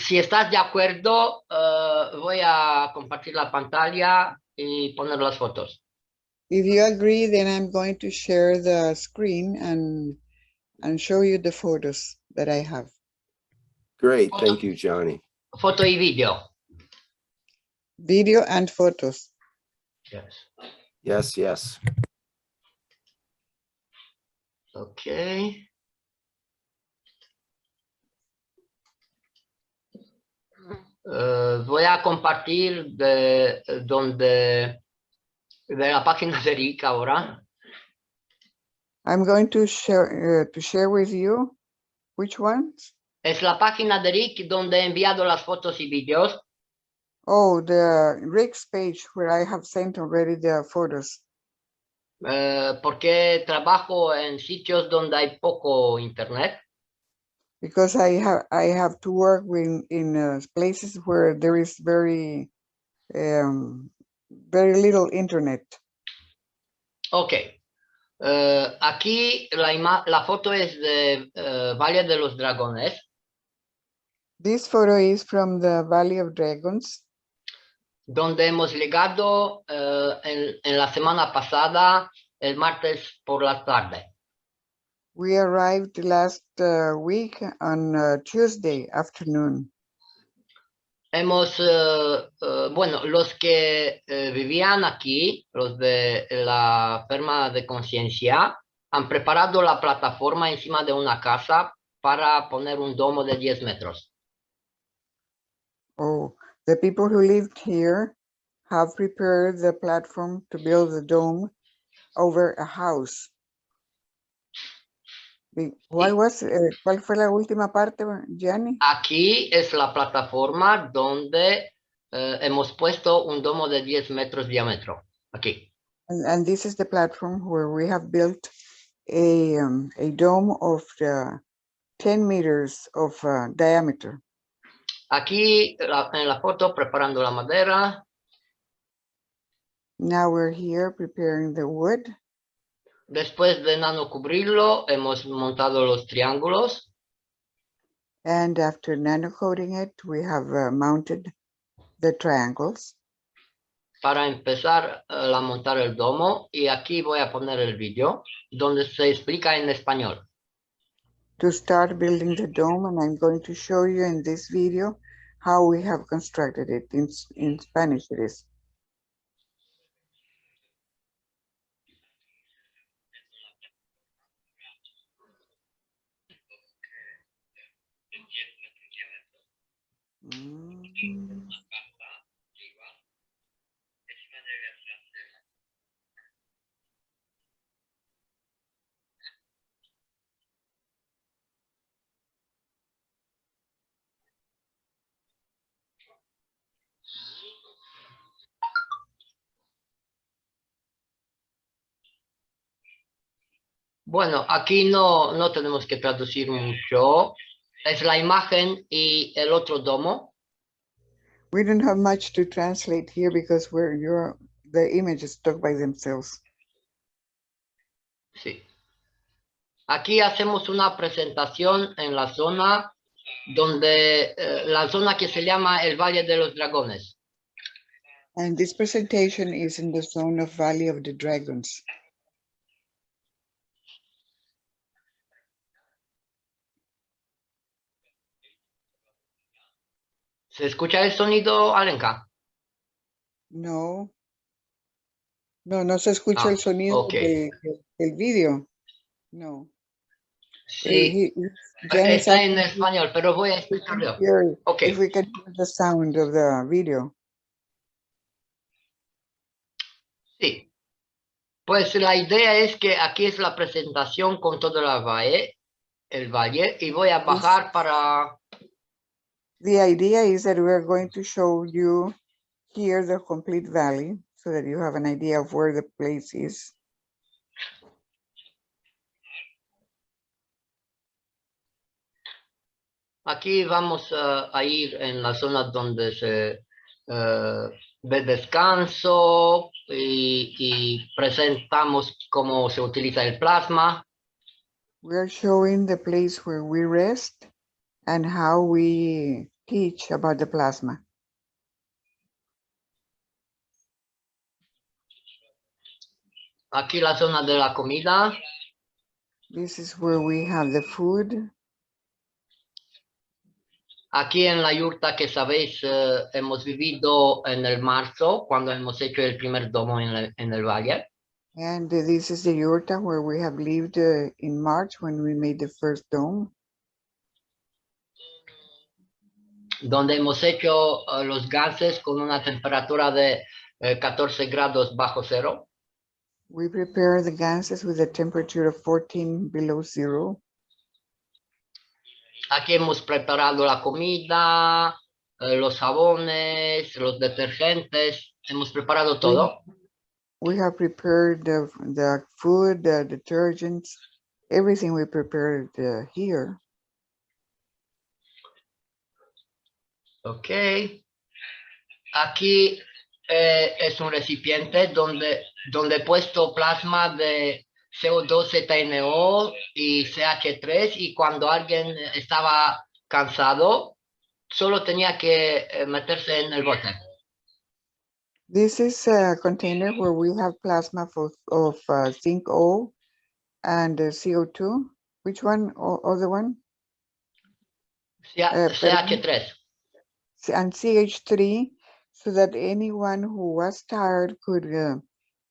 Si estás de acuerdo, voy a compartir la pantalla y poner las fotos. If you agree, then I'm going to share the screen and show you the photos that I have. Great, thank you, Gianni. Foto y video. Video and photos. Yes. Yes, yes. Okay. Voy a compartir de la página de Rick ahora. I'm going to share with you which ones? Es la página de Rick donde he enviado las fotos y vídeos. Oh, the Rick's page where I have sent already the photos. Porque trabajo en sitios donde hay poco internet. Because I have to work in places where there is very little internet. Okay. Aquí la foto es de Valle de los Dragones. This photo is from the Valley of Dragons. Donde hemos llegado en la semana pasada, el martes por la tarde. We arrived last week on Tuesday afternoon. Hemos, bueno, los que vivían aquí, los de la firma de conciencia, han preparado la plataforma encima de una casa para poner un domo de 10 metros. Oh, the people who lived here have prepared the platform to build the dome over a house. ¿Cuál fue la última parte, Gianni? Aquí es la plataforma donde hemos puesto un domo de 10 metros de diámetro. Aquí. And this is the platform where we have built a dome of 10 meters of diameter. Aquí en la foto preparando la madera. Now we're here preparing the wood. Después de nano cubrirlo, hemos montado los triángulos. And after nano coating it, we have mounted the triangles. Para empezar a montar el domo, y aquí voy a poner el vídeo donde se explica en español. To start building the dome, and I'm going to show you in this video how we have constructed it. In Spanish it is. Bueno, aquí no tenemos que traducir mucho. Es la imagen y el otro domo. We don't have much to translate here because the images talk by themselves. Sí. Aquí hacemos una presentación en la zona donde la zona que se llama el Valle de los Dragones. And this presentation is in the zone of Valley of the Dragons. ¿Se escucha el sonido, Alenka? No. No se escucha el sonido okay. del video. No. Sí, está en español, pero voy a explicarlo. Okay. If we can hear the sound of the video. Sí. Pues la idea es que aquí es la presentación con todo el valle, y voy a bajar para... The idea is that we are going to show you here the complete valley so that you have an idea of where the place is. Aquí vamos a ir en la zona donde se ve descanso y presentamos cómo se utiliza el plasma. We are showing the place where we rest and how we teach about the plasma. Aquí la zona de la comida. This is where we have the food. Aquí en la yurta que sabéis, hemos vivido en el marzo, cuando hemos hecho el primer domo en el valle. And this is the yurta where we have lived in March when we made the first dome. Donde hemos hecho los gases con una temperatura de 14 grados bajo cero. We prepare the ganses with a temperature of 14 below zero. Aquí hemos preparado la comida, los jabones, los detergentes, hemos preparado todo. We have prepared the food, the detergents, everything we prepared here. Ok. Aquí es un recipiente donde he puesto plasma de CO2, ZNO y CH3, y cuando alguien estaba cansado, solo tenía que meterse en el bote. This is a container where we have plasma of zinc O and CO2. Which one? Other one? CH3. And CH3, so that anyone who was tired could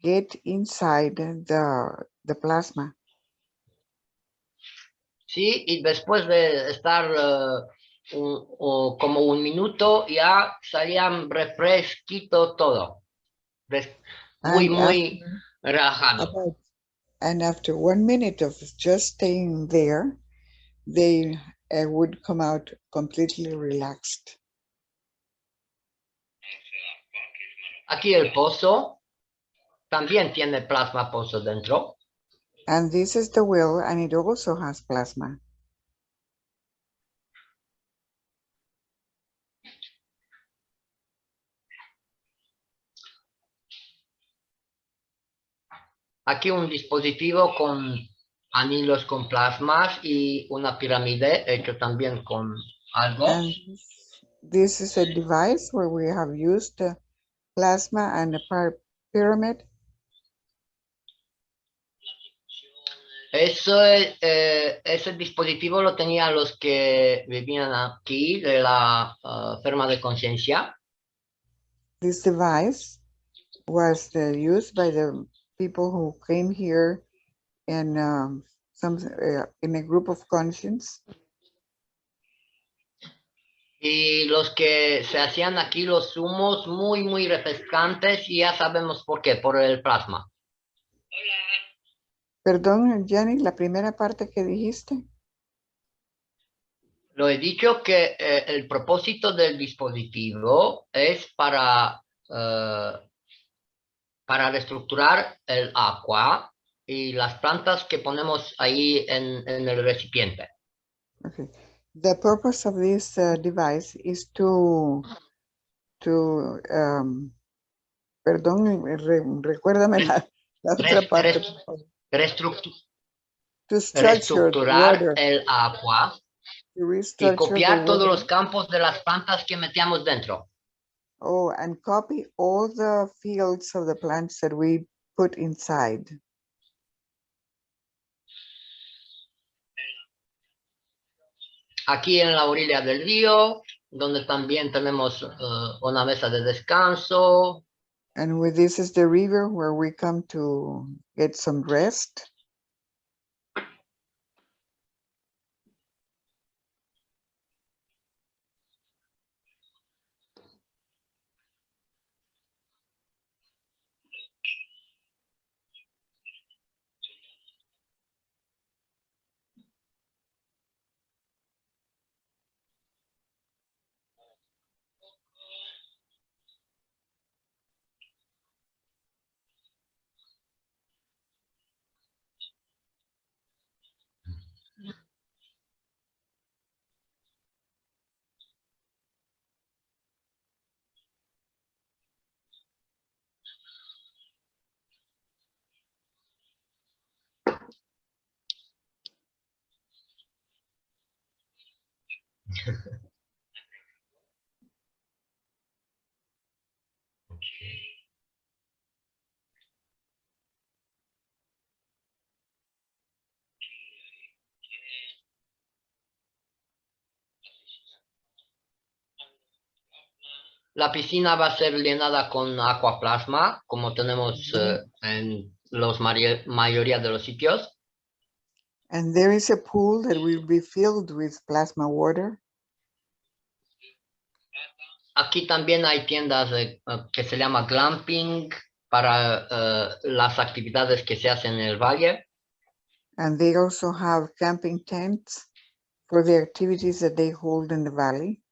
get inside the plasma. Sí, y después de estar como un minuto, ya salían refresquito todo. Muy relajado. And after 1 minute of just staying there, they would come out completely relaxed. Aquí el pozo también tiene plasma pozo dentro. And this is the well, and it also has plasma. Aquí un dispositivo con anillos con plasmas y una pirámide hecho también con algo. And this is a device where we have used plasma and a pyramid. Ese dispositivo lo tenían los que vivían aquí de la firma de conciencia. This device was used by the people who came here in in a group of conscience. Y los que se hacían aquí los zumos muy refrescantes, y ya sabemos por qué, por el plasma. Perdón, Gianni, la primera parte que dijiste. Lo he dicho que el propósito del dispositivo es para reestructurar el agua y las plantas que ponemos ahí en el recipiente. Okay. The purpose of this device is to perdón, recuérdame la otra parte. To reestructurar el agua y copiar todos los campos de las plantas que metíamos dentro. Oh, and copy all the fields of the plants that we put inside. Aquí en la orilla del río, donde también tenemos una mesa de descanso. And with this is the river where we come to get some rest. La piscina va a ser llenada con aquaplasma, como tenemos en los mayoría de los sitios. And there is a pool that will be filled with plasma water. Aquí también hay tiendas que se llama glamping para las actividades que se hacen en el valle. And they also have camping tents for the activities that they hold in the valley.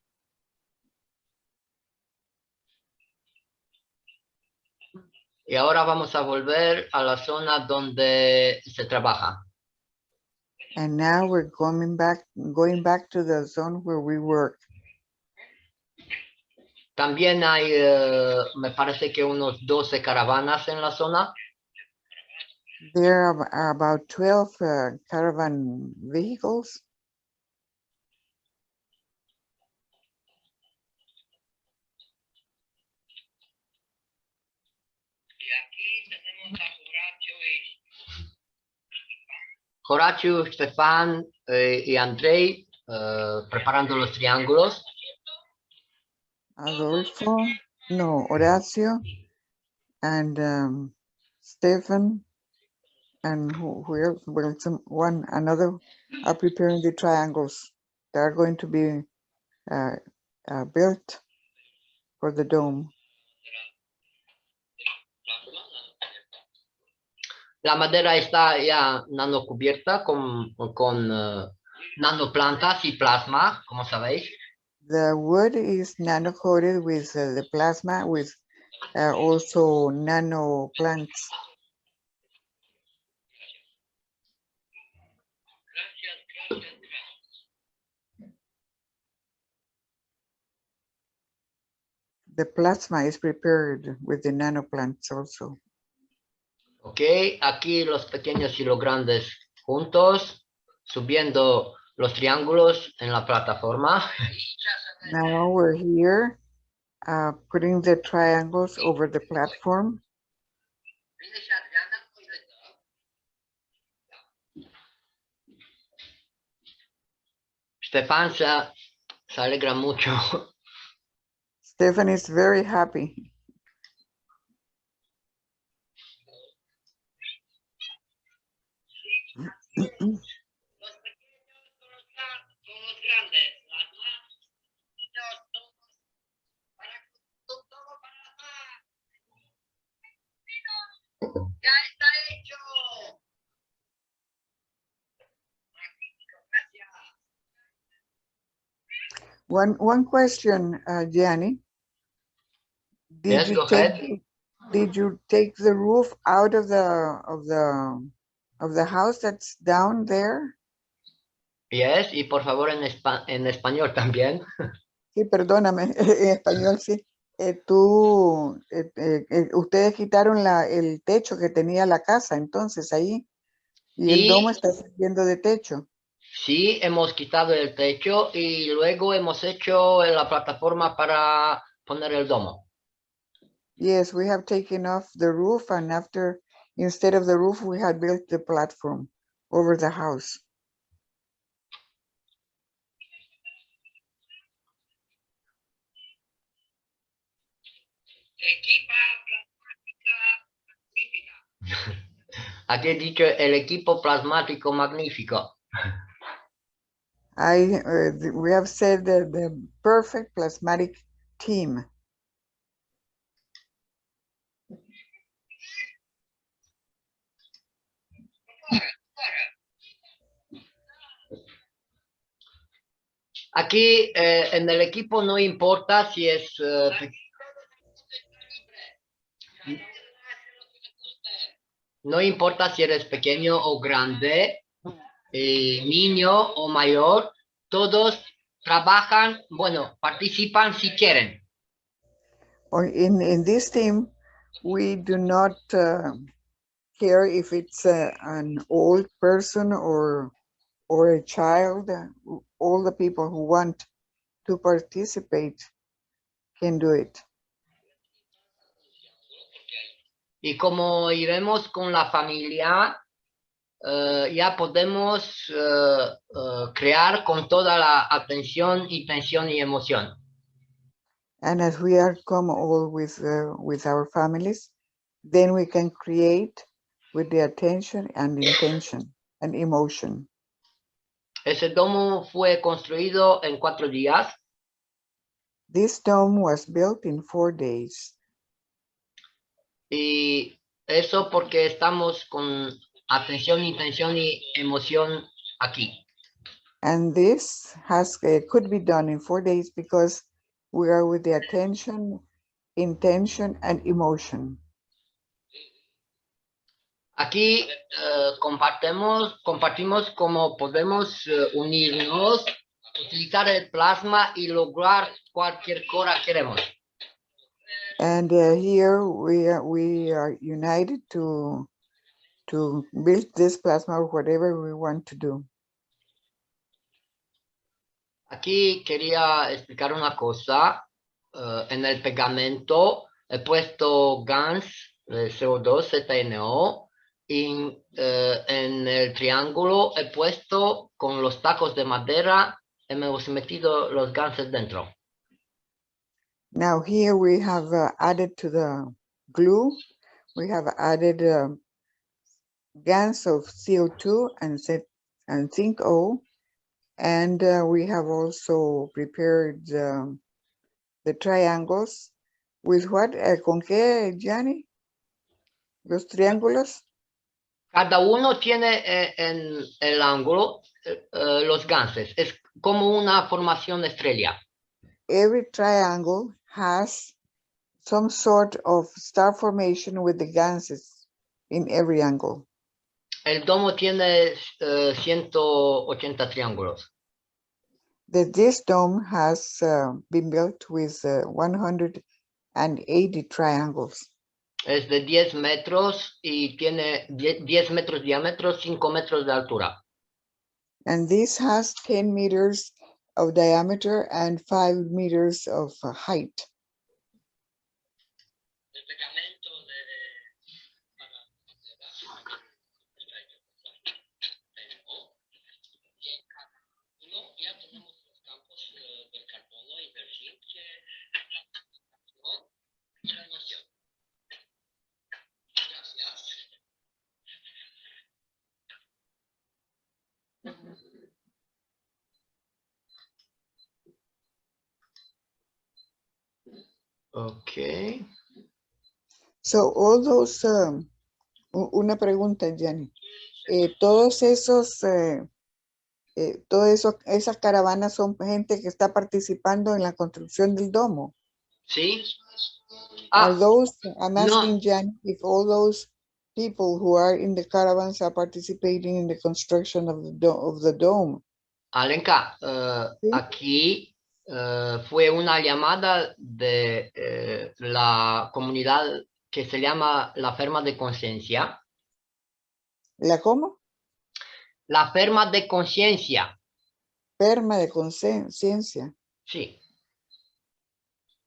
Y ahora vamos a volver a la zona donde se trabaja. And now we're going back to the zone where we work. También hay, me parece que unos 12 caravanas en la zona. There are about 12 caravan vehicles. Horacio, Stefan y Andrei preparando los triángulos. Horacio, and Stephen, and who else? Well, another are preparing the triangles that are going to be built for the dome. La madera está ya nano cubierta con nanoplantas y plasma, como sabéis. The wood is nano coated with the plasma, with also nano plants. The plasma is prepared with the nano plants also. Ok, aquí los pequeños y los grandes juntos, subiendo los triángulos en la plataforma. Now we're here, putting the triangles over the platform. Stefan se alegra mucho. Stephen is very happy. One question, Giani. Yes, go ahead. Did you take the roof out of the house that's down there? Yes, y por favor en español también. Sí, perdóname, en español sí. Ustedes quitaron el techo que tenía la casa, entonces ahí, y Sí. el domo está sirviendo de techo. Sí, hemos quitado el techo y luego hemos hecho la plataforma para poner el domo. Yes, we have taken off the roof, and instead of the roof, we had built the platform over the house. Aquí he dicho el equipo plasmático magnífico. We have said the perfect plasmatic team. Aquí en el equipo no importa si es no importa si eres pequeño o grande, niño o mayor, todos trabajan, bueno, participan si quieren. In this team, we do not care if it's an old person or a child. All the people who want to participate can do it. Y como iremos con la familia, ya podemos crear con toda la atención, intención y emoción. And as we are come all with our families, then we can create with the attention and intention and emotion. Ese domo fue construido en 4 días. This dome was built in 4 days. Y eso porque estamos con atención, intención y emoción aquí. And this could be done in 4 days because we are with the attention, intention, and emotion. Aquí compartimos cómo podemos unirnos, utilizar el plasma y lograr cualquier cosa que queremos. And here we are united to build this plasma or whatever we want to do. Aquí quería explicar una cosa. En el pegamento he puesto GANs CO2 ZNO y en el triángulo he puesto con los tacos de madera, hemos metido los ganses dentro. Now here we have added to the glue, we have added GANs of CO2 and zinc O, and we have also prepared the triangles with what? ¿Con qué, Gianni? Los triángulos. Cada uno tiene en el ángulo los ganses. Es como una formación de estrella. Every triangle has some sort of star formation with the ganses in every angle. El domo tiene 180 triángulos. This dome has been built with 180 triangles. Es de 10 metros y tiene 10 metros de diámetro, 5 metros de altura. And this has 10 meters of diameter and 5 meters of height. Okay. So all those, una pregunta, Gianni. Todos esos, esas caravanas son gente que está participando en la construcción del domo. Sí. Are those, I'm no. asking Gianni, if all those people who are in the caravans are participating in the construction of the dome. Alenka, ¿Sí? aquí fue una llamada de la comunidad que se llama la Ferma de Conciencia. ¿La cómo? La Ferma de Conciencia. Ferma de conciencia. Sí.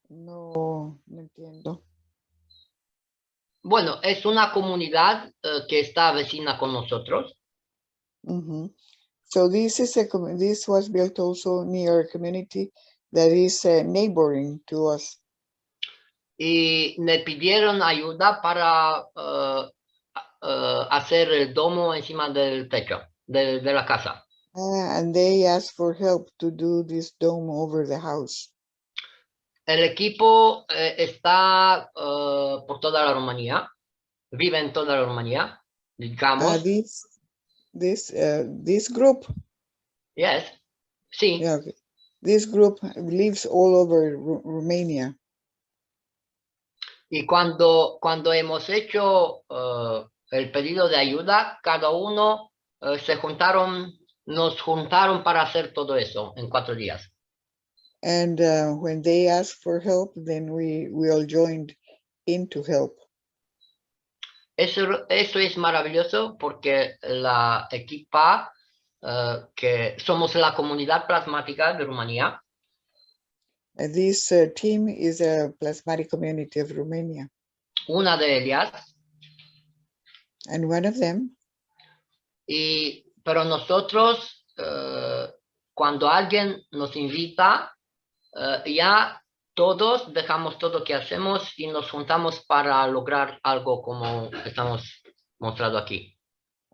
No entiendo. Bueno, es una comunidad que está vecina con nosotros. Mm-hmm. So this was built also near a community that is neighboring to us. Y me pidieron ayuda para hacer el domo encima del techo de la casa. And they asked for help to do this dome over the house. El equipo está por toda la Rumanía, vive en toda la Rumanía, digamos. This group. Yes, sí. Yeah, okay. This group lives all over Romania. Y cuando hemos hecho el pedido de ayuda, cada uno nos juntaron para hacer todo eso en 4 días. And when they asked for help, then we all joined in to help. Eso es maravilloso porque la equipa, que somos la comunidad plasmática de Rumanía. This team is a plasmatic community of Romania. Una de ellas. And one of them. Pero nosotros, cuando alguien nos invita, ya todos dejamos todo que hacemos y nos juntamos para lograr algo como estamos mostrando aquí.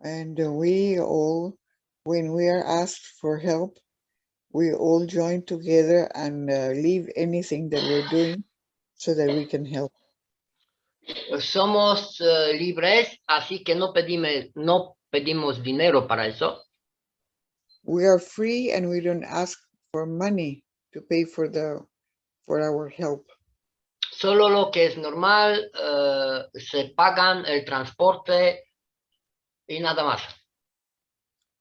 And we all, when we are asked for help, we all join together and leave anything that we're doing so that we can help. Somos libres, así que no pedimos dinero para eso. We are free and we don't ask for money to pay for our help. Solo lo que es normal, se pagan el transporte y nada más.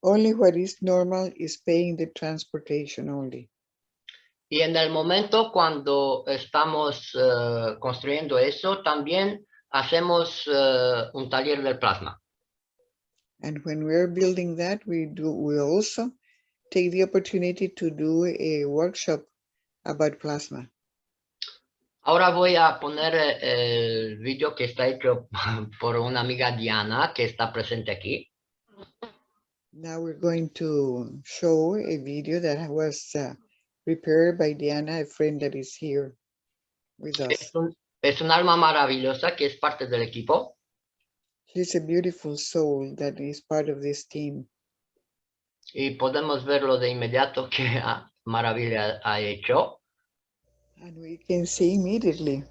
Only what is normal is paying the transportation only. Y en el momento cuando estamos construyendo eso, también hacemos un taller del plasma. And when we're building that, we also take the opportunity to do a workshop about plasma. Ahora voy a poner el vídeo que está hecho por una amiga Diana que está presente aquí. Now we're going to show a video that was prepared by Diana, a friend that is here with us. Es un alma maravillosa que es parte del equipo. She's a beautiful soul that is part of this team. Y podemos verlo de inmediato qué maravilla ha hecho. And we can see immediately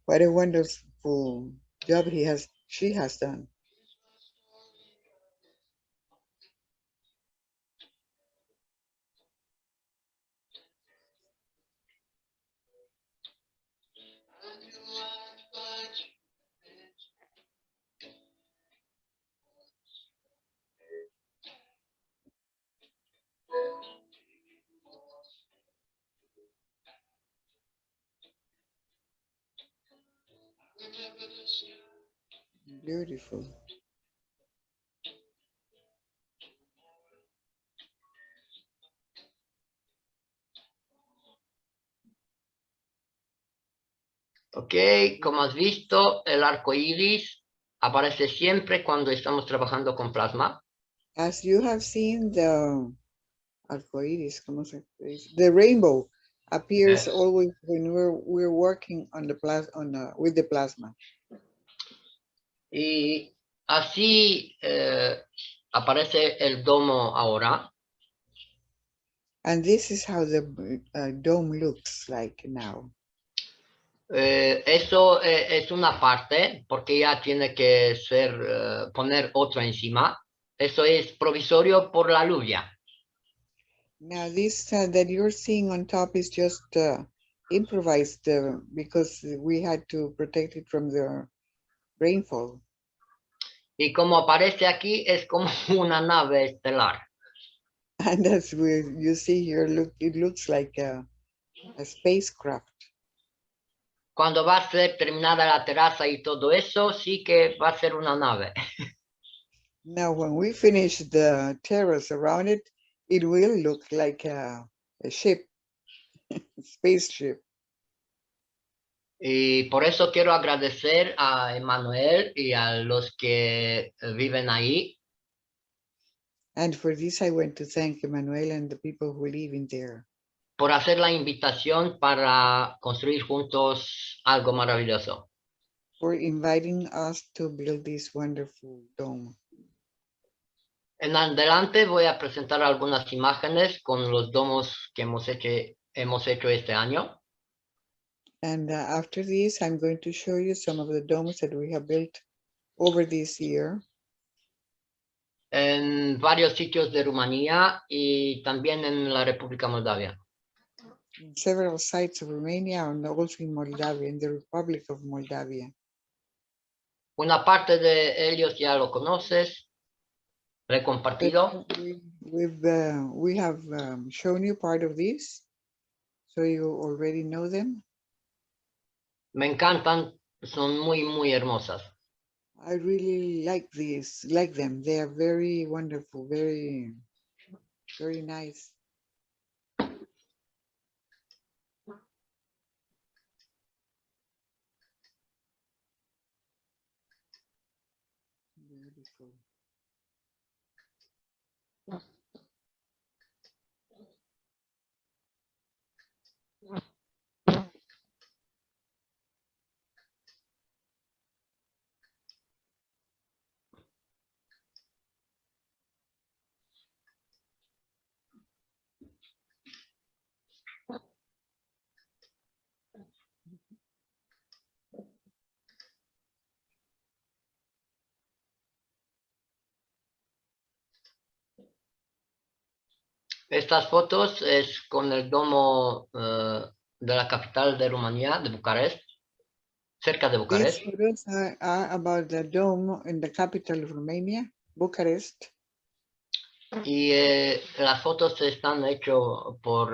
what a wonderful job she has done. Beautiful. Ok, como has visto, el arco iris aparece siempre cuando estamos trabajando con plasma. As you have seen, the arcoiris, the rainbow appears Yes. always when we're working on the with the plasma. Y así aparece el domo ahora. And this is how the dome looks like now. Eso es una parte, porque ya tiene que ser, poner otro encima. Eso es provisorio por la lluvia. Now this that you're seeing on top is just improvised because we had to protect it from the rainfall. Y como aparece aquí, es como una nave estelar. And as you see here, it looks like a spacecraft. Cuando va a ser terminada la terraza y todo eso, sí que va a ser una nave. Now, when we finish the terrace around it, it will look like a ship, spaceship. Y por eso quiero agradecer a Emanuel y a los que viven ahí. And for this, I want to thank Emmanuel and the people who live in there. Por hacer la invitación para construir juntos algo maravilloso. For inviting us to build this wonderful dome. En adelante voy a presentar algunas imágenes con los domos que hemos hecho este año. And after this, I'm going to show you some of the domes that we have built over this year. En varios sitios de Rumanía y también en la República Moldavia. In several sites of Romania and also in Moldavia, in the Republic of Moldavia. Una parte de ellos ya lo conoces, lo he compartido. We have shown you part of this, so you already know them. Me encantan, son muy, muy hermosas. I really like them. They are very wonderful, very, very nice. Beautiful. Estas fotos es con el domo de la capital de Rumanía, de Bucarest, cerca de These Bucarest. photos are about the dome in the capital of Romania, Bucharest. Y las fotos están hechas por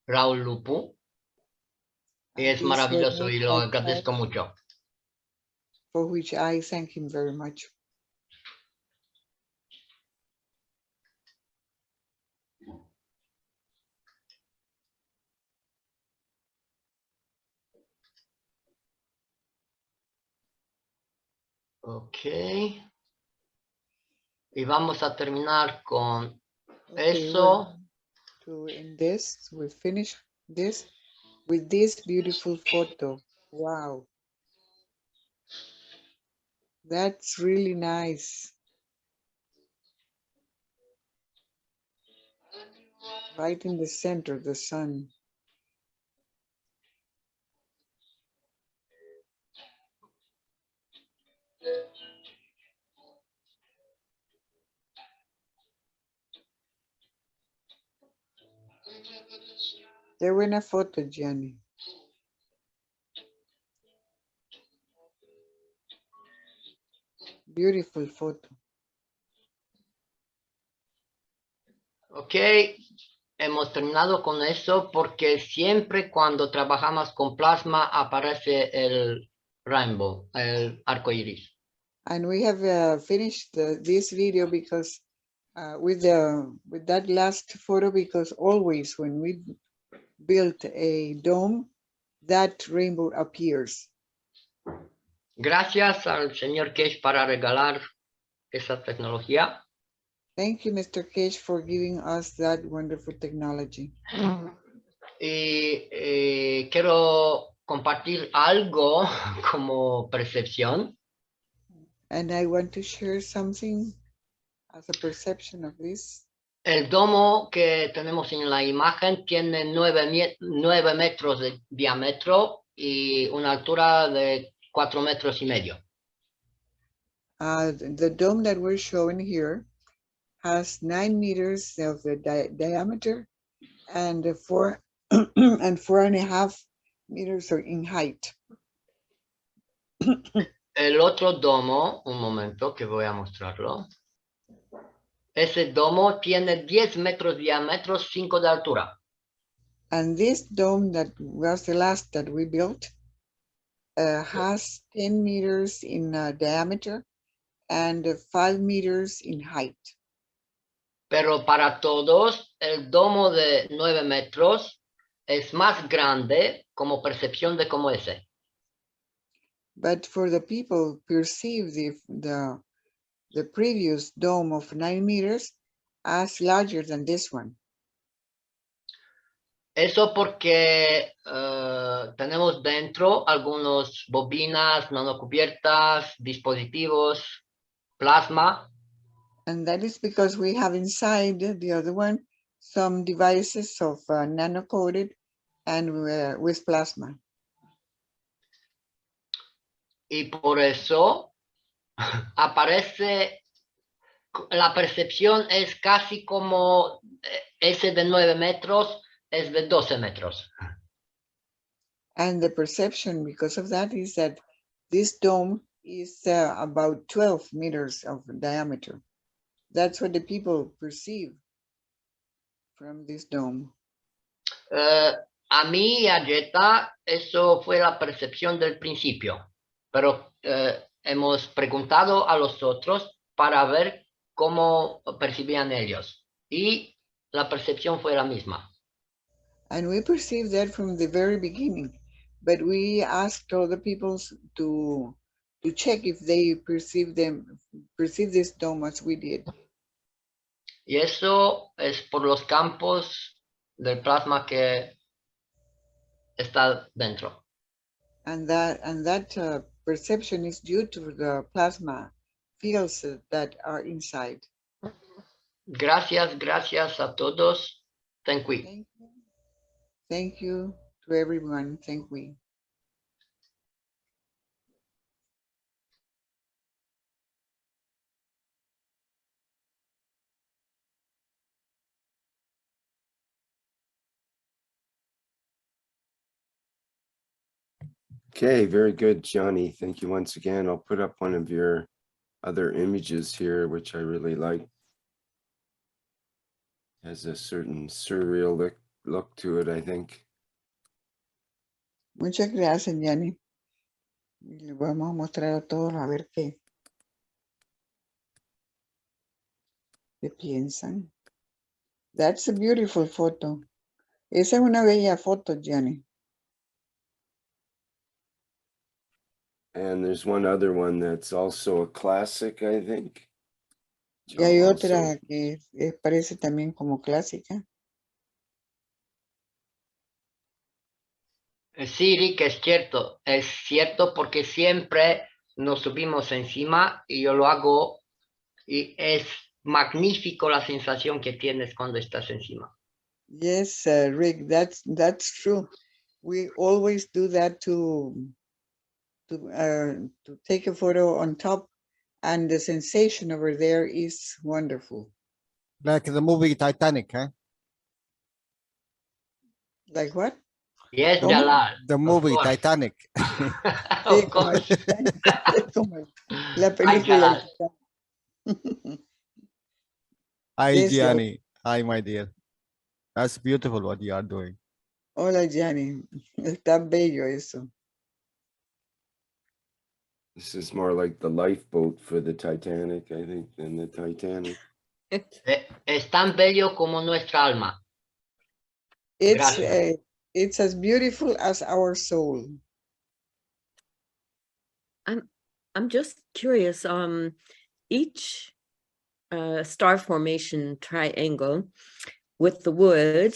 Raúl Lupu. Y And es these were maravilloso made y lo by agradezco Pat, mucho. for which I thank him very much. Ok. Y vamos a terminar con Okay, we're eso. going to end this. We finish this with this beautiful photo. Wow, that's really nice. Right in the center, the sun. Qué buena foto, Gianni. Beautiful photo. Ok. Hemos terminado con eso porque siempre cuando trabajamos con plasma aparece el rainbow, el arco iris. And we have finished this video because with that last photo, because always when we built a dome, that rainbow appears. Gracias al señor Kesh para regalar esa tecnología. Thank you, Mr. Cage, for giving us that wonderful technology. Y quiero compartir algo como percepción. And I want to share something as a perception of this. El domo que tenemos en la imagen tiene 9 metros de diámetro y una altura de 4 metros y medio. The dome that we're showing here has 9 meters of the diameter and 4 and 4.5 meters in height. El otro domo, un momento que voy a mostrarlo. Ese domo tiene 10 metros de diámetro, 5 de altura. And this dome that was the last that we built has 10 meters in diameter and 5 meters in height. Pero para todos, el domo de 9 metros es más grande como percepción de cómo es. But for the people perceive the previous dome of 9 meters as larger than this one. Eso porque tenemos dentro algunos bobinas, nanocubiertas, dispositivos, plasma. And that is because we have inside the other one some devices of nano-coated and with plasma. Y por eso aparece, la percepción es casi como ese de 9 metros es de 12 metros. And the perception because of that is that this dome is about 12 meters of diameter. That's what the people perceive from this dome. A mí y a Jetta, eso fue la percepción del principio, pero hemos preguntado a los otros para ver cómo percibían ellos y la percepción fue la misma. And we perceived that from the very beginning, but we asked other people to check if they perceive this dome as we did. Y eso es por los campos del plasma que está dentro. And that perception is due to the plasma fields that are inside. Gracias a todos. Thank you. Thank you to everyone. Thank you. Okay, very good, Gianni. Thank you once again. I'll put up one of your other images here, which I really like. Has a certain surreal look to it, I think. Muchas gracias, Gianni. Y les vamos a mostrar a todos a ver qué piensan. That's a beautiful photo. Esa es una bella foto, Gianni. And there's one other one that's also a classic, I think. Y hay Also- otra que parece también como clásica. Sí, Rick, es cierto porque siempre nos subimos encima y yo lo hago y es magnífico la sensación que tienes cuando estás encima. Yes, Rick, that's true. We always do that to take a photo on top, and the sensation over there is wonderful. Like the movie Titanic, huh? Like what? Yes, ¿Cómo? Jalal. The of movie course. Titanic. Sí, Of como, course. como la Ay, película. Jalal. Hi, Yes, Gianni. Hi, my dear. That's beautiful what you are doing. Hola, Gianni. Está bello eso. This is more like the lifeboat for the Titanic, I think, than the Titanic. Es tan bello como nuestra alma. Gracias. It's as beautiful as our soul. I'm just curious, each star formation triangle with the wood,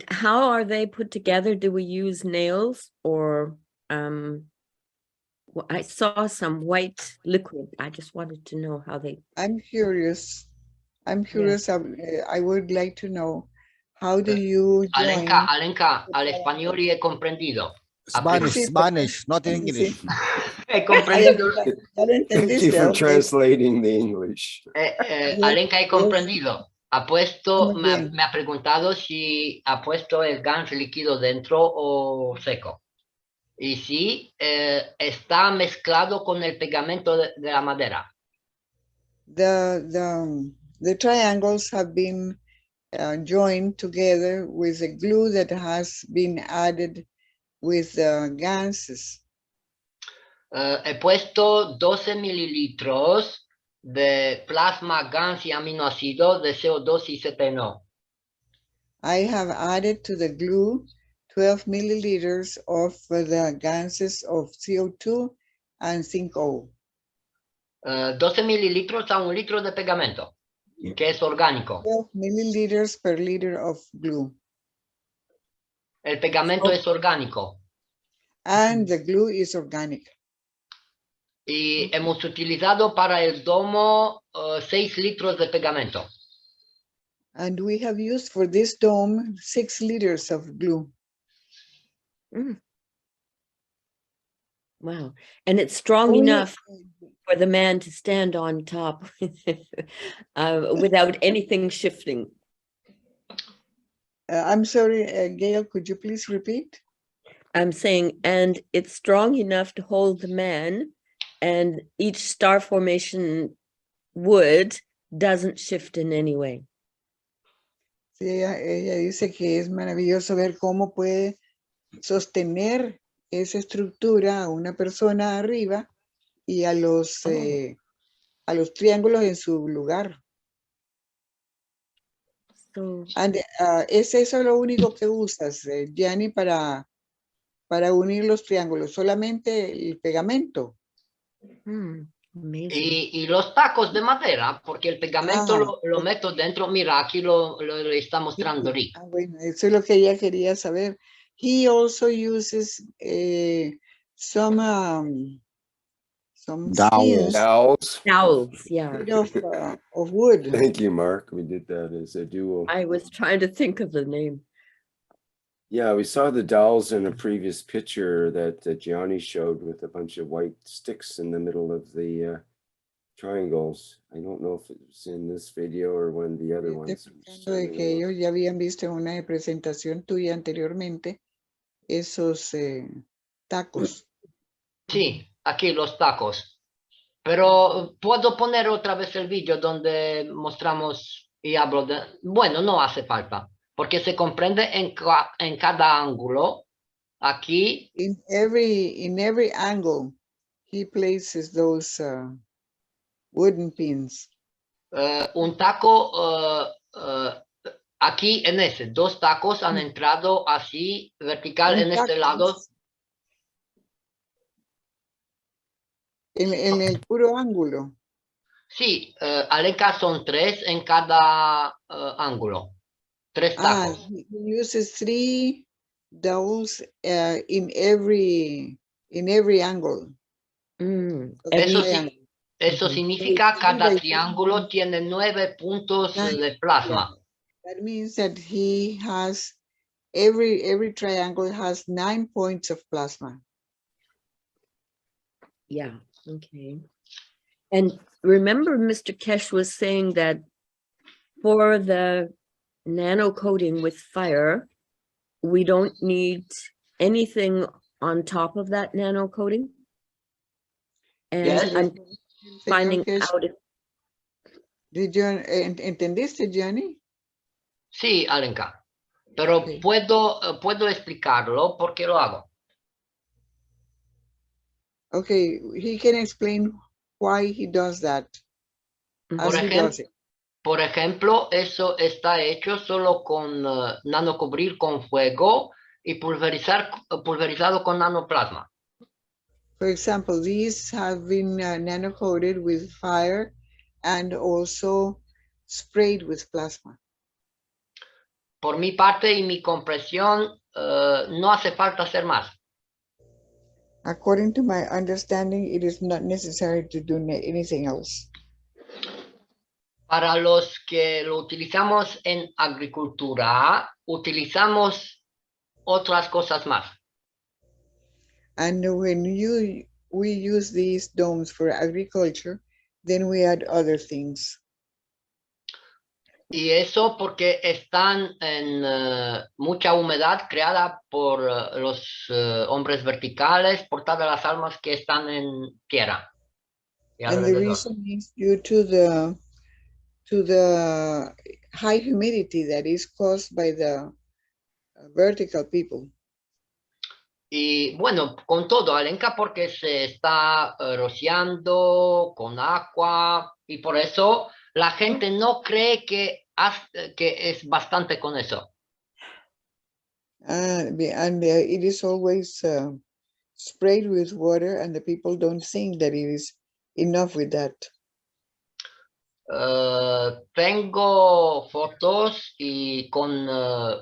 how are they put together? Do we use nails or I saw some white liquid. I just wanted to know how they. I'm curious. I would like to know, how do you join? Alenka, al español y he comprendido. Spanish, Sí, Spanish, not sí, English. sí. He comprendido. Ya lo Thank you entendiste, for ok. translating the English. Alenka, he comprendido. Ha puesto, Muy bien. me ha preguntado si ha puesto el gans líquido dentro o seco. Y sí, está mezclado con el pegamento de la madera. The triangles have been joined together with a glue that has been added with the ganses. He puesto 12 mililitros de plasma GANS y aminoácidos de CO2 y CTNO. I have added to the glue 12 milliliters of the ganses of CO2 and zinc O. 12 mililitros a 1 litro de pegamento, que es orgánico. 12 milliliters per liter of glue. El pegamento es orgánico. And the glue is organic. Y hemos utilizado para el domo 6 litros de pegamento. And we have used for this dome 6 liters of glue. Wow. And it's strong enough for the man to stand on top without anything shifting. I'm sorry, Gail, could you please repeat? I'm saying, and it's strong enough to hold the man, and each star formation wood doesn't shift in any way. Sí, ella dice que es maravilloso ver cómo puede sostener esa estructura a una persona arriba y a los triángulos en su lugar. So, And, ¿es eso lo único que usas, Gianni, para unir los triángulos? ¿Solamente el pegamento? amazing. Y los tacos de madera, porque el pegamento lo meto dentro. Mira, aquí lo está mostrando Rick. Bueno, eso es lo que ella quería saber. He also uses some skins Dowels. Dowels, yeah. made of wood. Thank you, Mark. We did that as a duo. I was trying to think of the name. Yeah, we saw the dowels in a previous picture that Gianni showed with a bunch of white sticks in the middle of the triangles. I don't know if it was in this video or one of the other ones. Explicando de que ellos ya habían visto en una presentación tuya anteriormente esos tacos. Sí, aquí los tacos. Pero puedo poner otra vez el vídeo donde mostramos y hablo de... Bueno, no hace falta, porque se comprende en cada ángulo. Aquí, In every angle, he places those wooden pins. un taco, aquí en ese, dos tacos han entrado así, vertical en este lado. En el puro ángulo. Sí, Alenka son tres en cada ángulo. Tres tacos. He uses 3 doubles in every angle. of the Eso, triangle. eso Ujú. significa So cada by triángulo tiene 9 puntos de plasma. That means that he has every triangle has 9 points of plasma. Yeah, okay. And remember, Mr. Kesh was saying that for the nano coating with fire, we don't need anything on top of that nano coating. And Yes. I'm finding Señor Kesh, out if did you entendiste, Gianni? Sí, Alenka. Pero Okay. puedo explicarlo porque lo hago. Okay, he can explain why he does that. Por As he does it. Por ejemplo, eso está hecho solo con nanocubrir con fuego y pulverizado con nanoplasma. For example, these have been nano-coated with fire and also sprayed with plasma. Por mi parte y mi compresión, no hace falta hacer más. According to my understanding, it is not necessary to do anything else. Para los que lo utilizamos en agricultura, utilizamos otras cosas más. And when we use these domes for agriculture, then we add other things. Y eso porque están en mucha humedad creada por los hombres verticales, por todas las almas que están en tierra. Y And the alrededor. reason is due to the high humidity that is caused by the vertical people. Y bueno, con todo, Alenka, porque se está rociando con agua y por eso la gente no cree que es bastante con eso. And it is always sprayed with water, and the people don't think that it is enough with that. Tengo fotos y con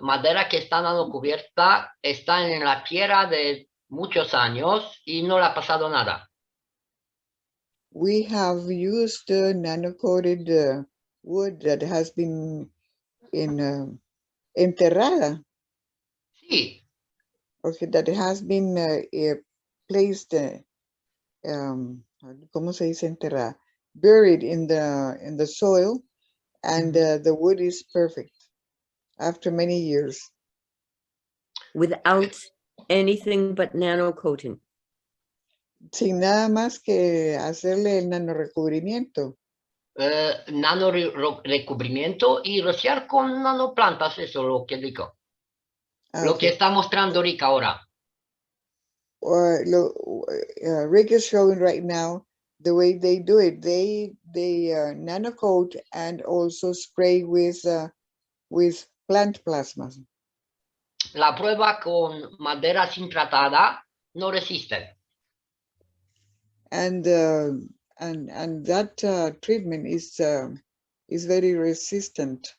madera que está dando cubierta, están en la tierra de muchos años y no le ha pasado nada. We have used nano-coated wood that has been enterrada, Sí, okay, that has been placed, ¿cómo se dice enterrada? Buried in the soil, and the wood is perfect after many years. without anything but nano coating. Sin nada más que hacerle el nanorecubrimiento. nano recubrimiento y rociar con nanoplantas, eso es lo que digo. Lo que Okay. está mostrando Rick ahora. Rick is showing right now the way they do it. They nano coat and also spray with plant plasma. La prueba con madera sin tratada no resiste. And that treatment is very resistant.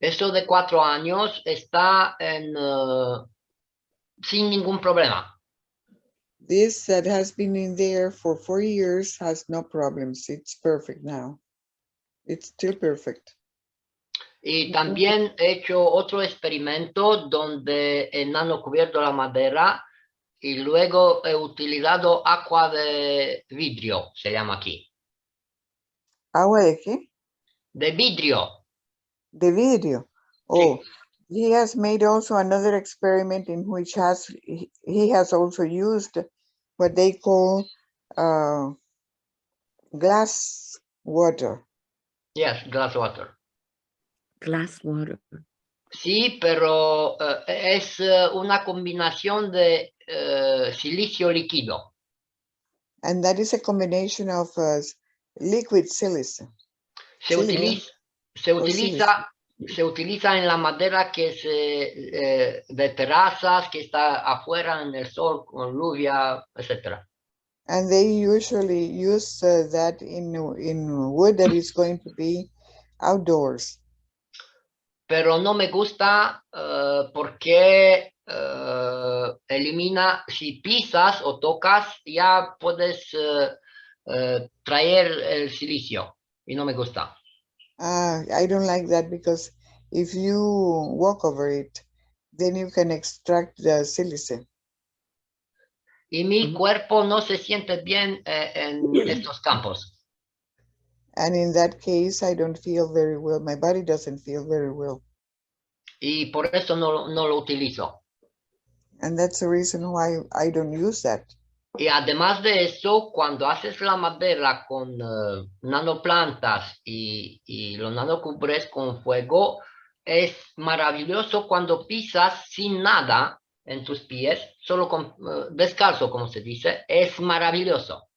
Esto de 4 años está sin ningún problema. This that has been in there for 4 years has no problems. It's perfect now. It's still perfect. Y también he hecho otro experimento donde he nanocubierto la madera y luego he utilizado agua de vidrio, se llama aquí. ¿Agua de qué? De vidrio. De vidrio. Oh, He has made also another experiment in which he has also used what they call glass water. Yes, glass water. Glass water. Sí, pero es una combinación de silicio líquido. And that is a combination of liquid silice. Se Silicon. utiliza, se utiliza en la madera que de terrazas, que está afuera en el sol con lluvia, etc. And they usually use that in wood that is going to be outdoors. Pero no me gusta porque elimina, si pisas o tocas, ya puedes traer el silicio y no me gusta. I don't like that because if you walk over it, then you can extract the silice. Y mi cuerpo no se siente bien en estos campos. And in that case, I don't feel very well. My body doesn't feel very well. Y por eso no lo utilizo. And that's the reason why I don't use that. Y además de eso, cuando haces la madera con nanoplantas y lo nanocubres con fuego, es maravilloso cuando pisas sin nada en tus pies, solo con descalzo, como se dice, es maravilloso,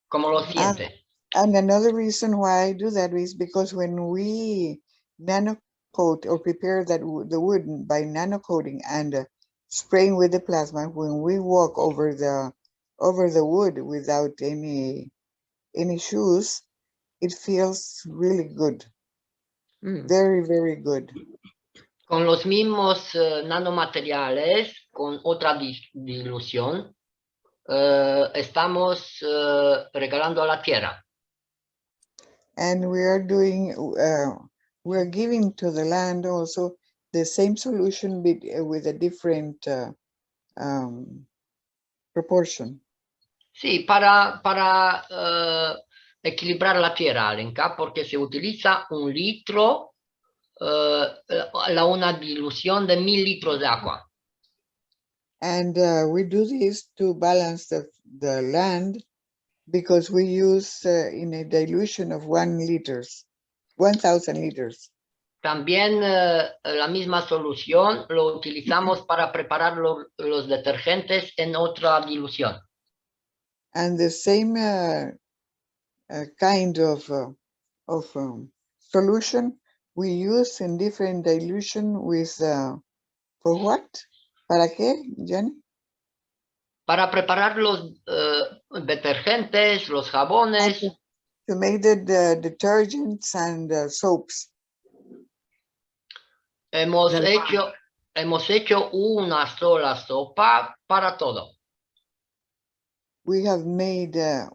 como lo sientes. And another reason why I do that is because when we nanocoat or prepare the wood by nanocoating and spraying with the plasma, when we walk over the wood without any shoes, it feels really good. Very, very good. Con los mismos nanomateriales, con otra dilución, estamos regalando a la tierra. And we are doing, we're giving to the land also the same solution with a different proportion. Sí, para equilibrar la tierra, Alenka, porque se utiliza 1 litro una dilución de 1000 litros de agua. And we do this to balance the land because we use in a dilution of 1,000 liters. También la misma solución lo utilizamos para preparar los detergentes en otra dilución. And the same kind of solution we use in different dilution with, for what? ¿Para qué, Giani? Para preparar los detergentes, los jabones. To make the detergents and soaps. Hemos hecho una sola sopa para todo. We have made a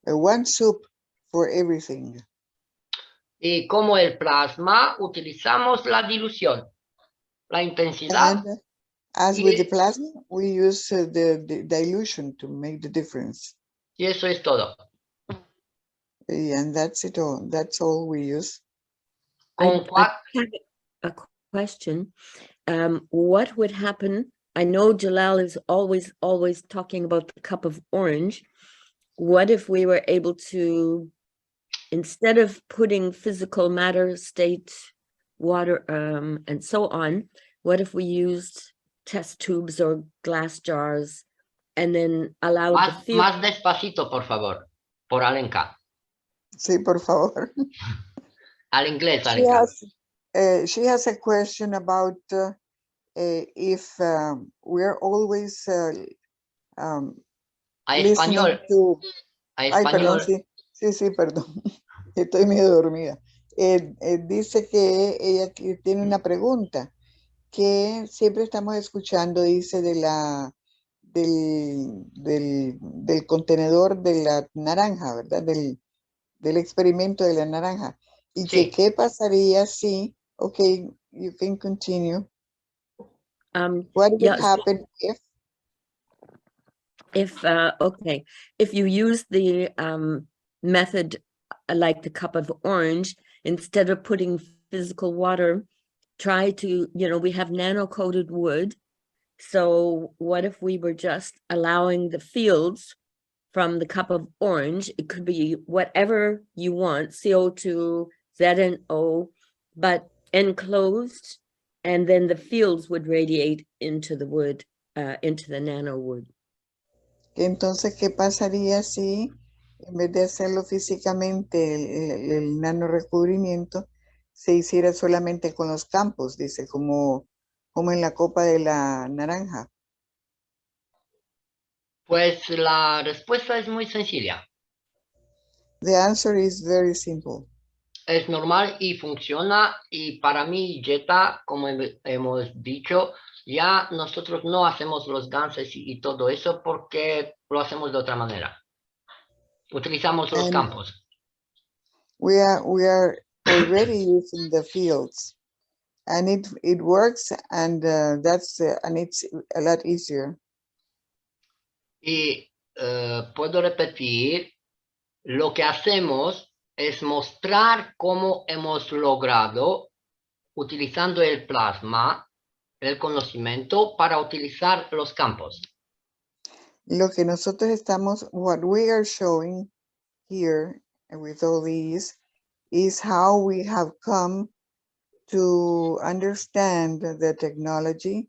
one soup for everything. Y como el plasma, utilizamos la dilución, la intensidad. And as with the plasma, we use the dilution to make the difference. Y eso es todo. And that's it all. That's all we use. I have a question. What would happen? I know Jalal is always talking about the cup of orange. What if we were able to, instead of putting physical matter, state, water, and so on, what if we used test tubes or glass jars and then allowed the field? Más despacito, por favor, por Alenka. Sí, por favor. Al inglés, Alenka. She has a question about if we're always A español. Ay, perdón, sí, perdón. Estoy medio dormida. Dice que ella tiene una pregunta que siempre estamos escuchando, dice, del contenedor de la naranja, ¿verdad? Del experimento de la naranja. Y Sí. que qué pasaría si, okay, you can continue. What would happen if okay, if you use the method like the cup of orange, instead of putting physical water, try to, we have nano-coated wood. So what if we were just allowing the fields from the cup of orange? It could be whatever you want, CO2, ZNO, but enclosed, and then the fields would radiate into the wood, into the nano wood. Entonces, ¿qué pasaría si en vez de hacerlo físicamente el nano recubrimiento se hiciera solamente con los campos? Dice, como en la copa de la naranja. Pues la respuesta es muy sencilla. The answer is very simple. Es normal y funciona, y para mí, Jetta, como hemos dicho, ya nosotros no hacemos los ganses y todo eso porque lo hacemos de otra manera. Utilizamos los And campos. we are already using the fields, and it works, and and it's a lot easier. Y puedo repetir, lo que hacemos es mostrar cómo hemos logrado, utilizando el plasma, el conocimiento, para utilizar los campos. Lo que nosotros what we are showing here with all these is how we have come to understand the technology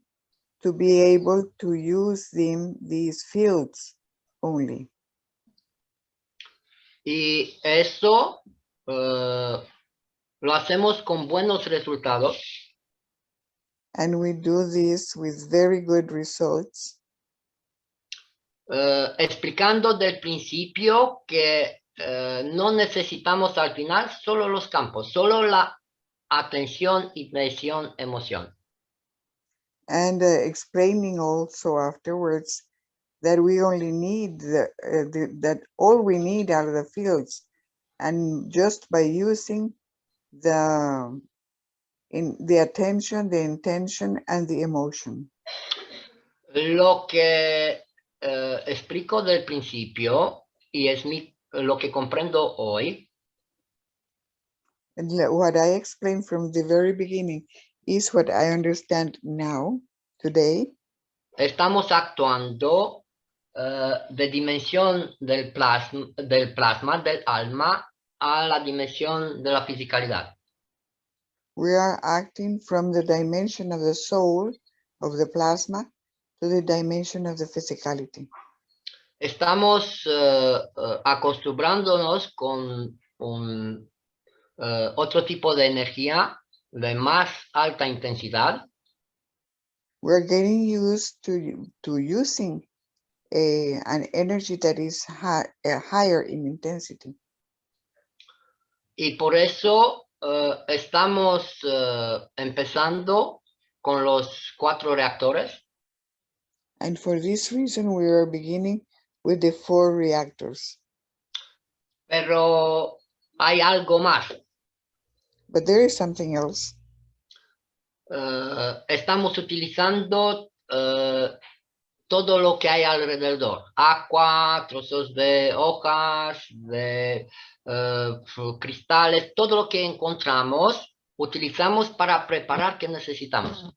to be able to use these fields only. Y eso lo hacemos con buenos resultados. And we do this with very good results. Explicando del principio que no necesitamos al final solo los campos, solo la atención, intención, emoción. And explaining also afterwards that we only need that all we need are the fields, and just by using the attention, the intention, and the emotion. Lo que explico del principio y es lo que comprendo hoy. And what I explained from the very beginning is what I understand now, today. Estamos actuando de dimensión del plasma, del alma, a la dimensión de la fisicalidad. We are acting from the dimension of the soul, of the plasma, to the dimension of the physicality. Estamos acostumbrándonos con otro tipo de energía de más alta intensidad. We're getting used to using an energy that is higher in intensity. Y por eso estamos empezando con los 4 reactores. And for this reason, we are beginning with the 4 reactors. Pero hay algo más. But there is something else. Estamos utilizando todo lo que hay alrededor. Agua, trozos de hojas, de cristales, todo lo que encontramos, utilizamos para preparar que necesitamos.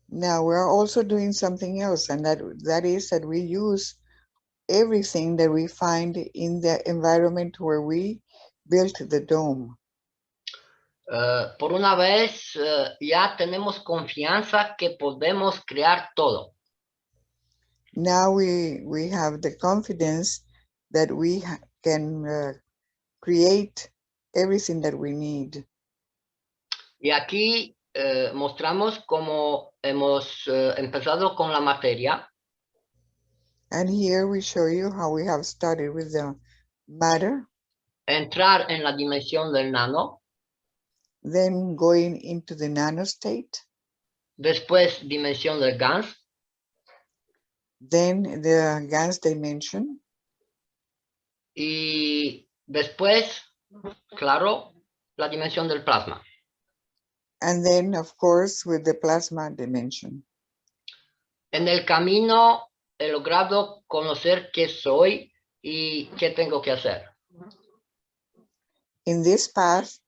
Now we're also doing something else, and that is that we use everything that we find in the environment where we built the dome. Por una vez ya tenemos confianza que podemos crear todo. Now we have the confidence that we can create everything that we need. Y aquí mostramos cómo hemos empezado con la materia. And here we show you how we have started with the matter. Entrar en la dimensión del nano. Then going into the nano state. Después dimensión del GANS. Then the GANS dimension. Y después, claro, la dimensión del plasma. And then, of course, with the plasma dimension. En el camino he logrado conocer qué soy y qué tengo que hacer. In this path,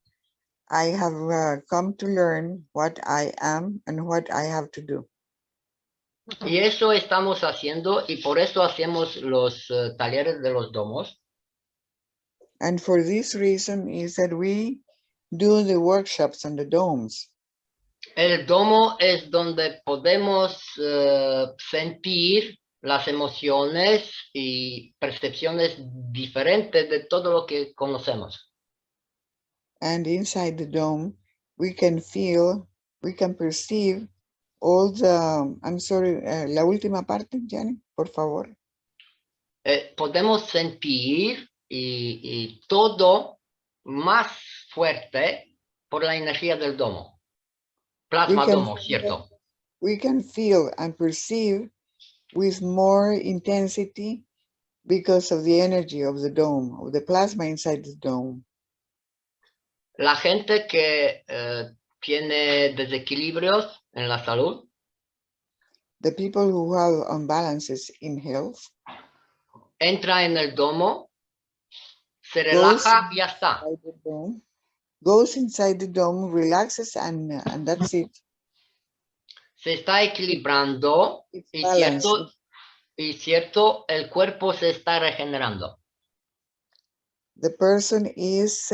I have come to learn what I am and what I have to do. Y eso estamos haciendo y por eso hacemos los talleres de los domos. And for this reason is that we do the workshops on the domes. El domo es donde podemos sentir las emociones y percepciones diferentes de todo lo que conocemos. And inside the dome, we can feel, we can perceive all the, I'm sorry, la última parte, Gianni, por favor. Podemos sentir y todo más fuerte por la energía del domo. Plasma can domo, feel- ¿cierto? We can feel and perceive with more intensity because of the energy of the dome, of the plasma inside the dome. La gente que tiene desequilibrios en la salud The people who have imbalances in health entra en el domo, se Goes relaja y ya está. inside the dome, goes inside the dome, relaxes, and that's it. Se está equilibrando It's y balanced. cierto, el cuerpo se está regenerando. The person is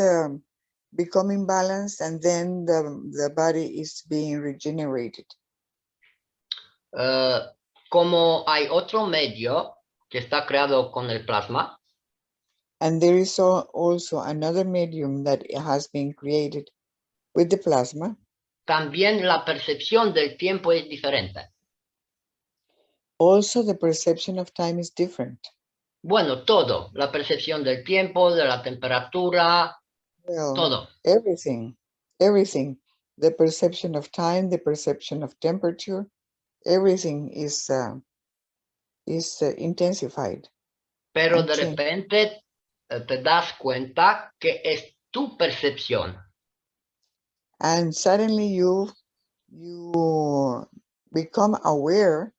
becoming balanced, and then the body is being regenerated. Como hay otro medio que está creado con el plasma, And there is also another medium that has been created with the plasma. también la percepción del tiempo es diferente. Also, the perception of time is different. Bueno, todo, la percepción del tiempo, de la temperatura, Well, todo. everything, the perception of time, the perception of temperature, everything is intensified. Pero and de changed. repente te das cuenta que es tu percepción. And suddenly you become aware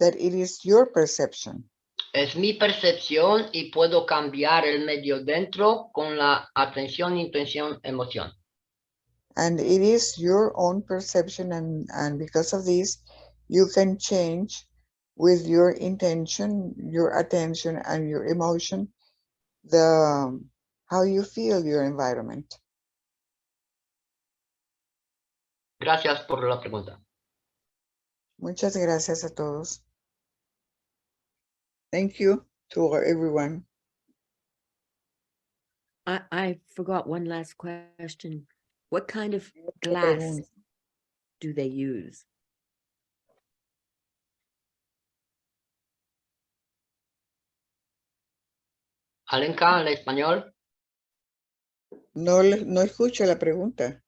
that it is your perception. Es mi percepción y puedo cambiar el medio dentro con la atención, intención, emoción. And it is your own perception, and because of this, you can change with your intention, your attention, and your emotion, how you feel your environment. Gracias por la pregunta. Muchas gracias a todos. Thank you to everyone. I forgot one last question. What kind of Otra glass pregunta. do they use? Alenka, el español. No escucho la pregunta.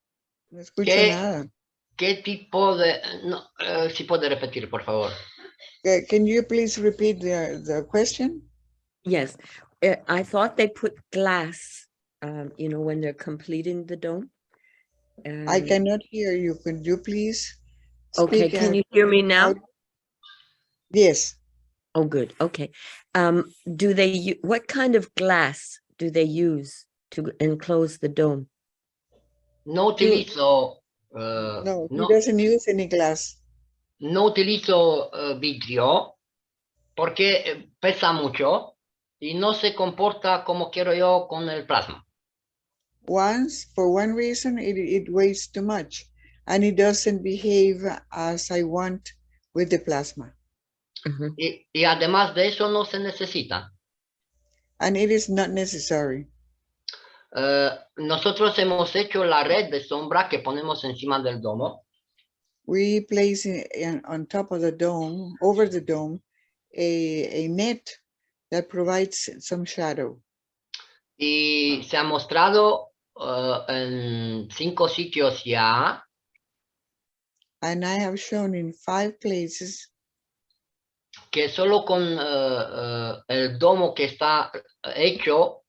No escucho ¿Qué, nada. ¿Qué tipo de...? No, si puede repetir, por favor. Can you please repeat the question? Yes, I thought they put glass, when they're completing the dome. I Um, cannot hear you. Could you please Okay, speak? can you hear me now? loud? Yes. Oh, good. Okay. What kind of glass do they use to enclose the dome? No utilizo... No, he no, doesn't use any glass. no utilizo vidrio porque pesa mucho y no se comporta como quiero yo con el plasma. For one reason, it weighs too much, and it doesn't behave as I want with the plasma. Mhm. Y además de eso no se necesita. And it is not necessary. Nosotros hemos hecho la red de sombra que ponemos encima del domo. We place on top of the dome, over the dome, a net that provides some shadow. Y se ha mostrado en 5 sitios ya And I have shown in 5 places que solo con el domo que está hecho,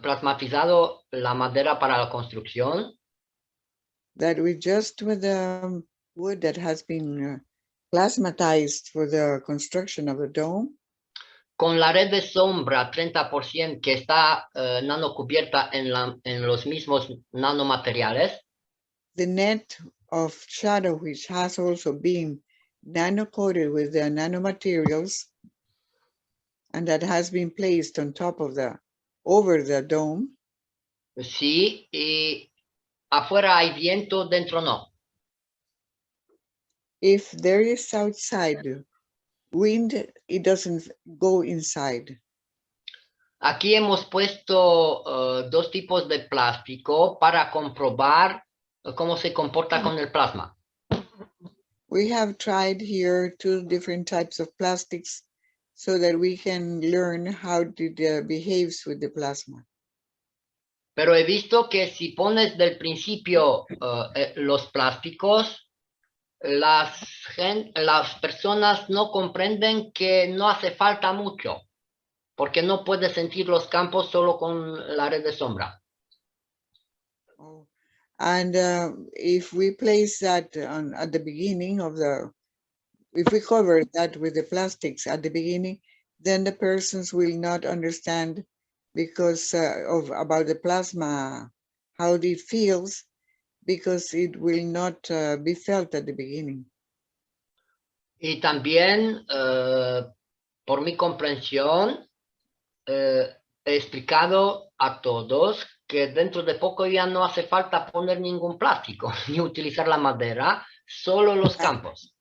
plasmatizado la madera para la construcción, that with the wood that has been plasmatized for the construction of the dome, con la red de sombra 30% que está nanocubierta en los mismos nanomateriales, the net of shadow, which has also been nano-coated with the nanomaterials, and that has been placed on top of over the dome. sí, y afuera hay viento, dentro no. If there is outside wind, it doesn't go inside. Aquí hemos puesto dos tipos de plástico para comprobar cómo se comporta con el plasma. We have tried here 2 different types of plastics so that we can learn how it behaves with the plasma. Pero he visto que si pones del principio los plásticos, las personas no comprenden que no hace falta mucho, porque no puedes sentir los campos solo con la red de sombra. Oh. And if we place that at the beginning of if we cover that with the plastics at the beginning, then the persons will not understand because about the plasma, how it feels, because it will not be felt at the beginning. Y también, por mi comprensión, he explicado a todos que dentro de poco ya no hace falta poner ningún plástico ni utilizar la madera, solo los campos.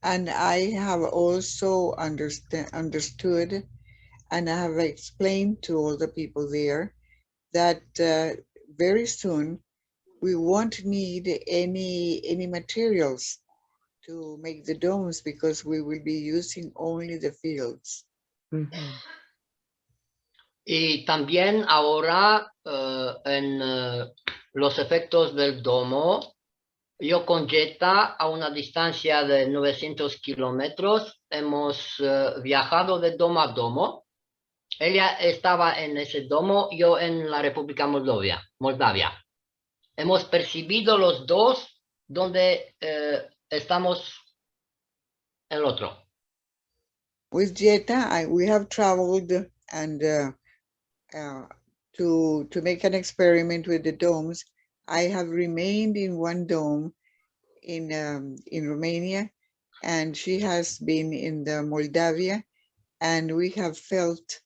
And I have also understood, and I have explained to all the people there that very soon we won't need any materials to make the domes because we will be using only the fields. Mhm. Y también ahora en los efectos del domo, yo con Jetta a una distancia de 900 kilómetros hemos viajado de domo a domo. Ella estaba en ese domo, yo en la República Moldavia. Hemos percibido los dos donde estamos el otro. With Jetta, we have traveled and to make an experiment with the domes. I have remained in one dome in Romania, and she has been in the Moldavia, and we have felt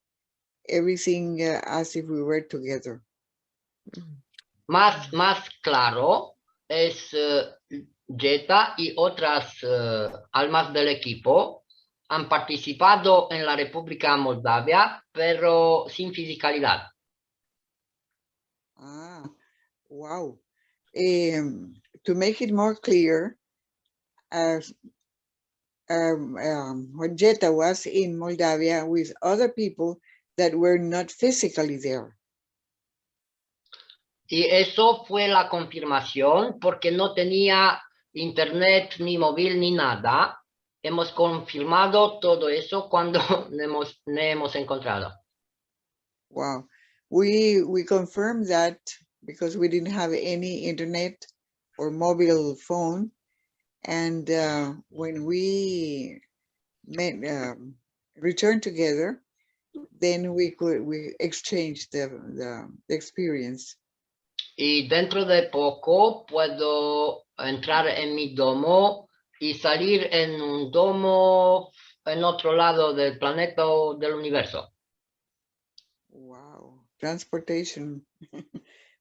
everything as if we were together. Más claro es Jetta y otras almas del equipo han participado en la República Moldavia, pero sin fisicalidad. Ah, wow. To make it more clear, when Jetta was in Moldavia with other people that were not physically there. Y eso fue la confirmación porque no tenía internet ni móvil ni nada. Hemos confirmado todo eso cuando ne hemos encontrado. Wow. We confirmed that because we didn't have any internet or mobile phone. And when we returned together, then we exchanged the experience. Y dentro de poco puedo entrar en mi domo y salir en un domo en otro lado del planeta o del universo. Wow, transportation.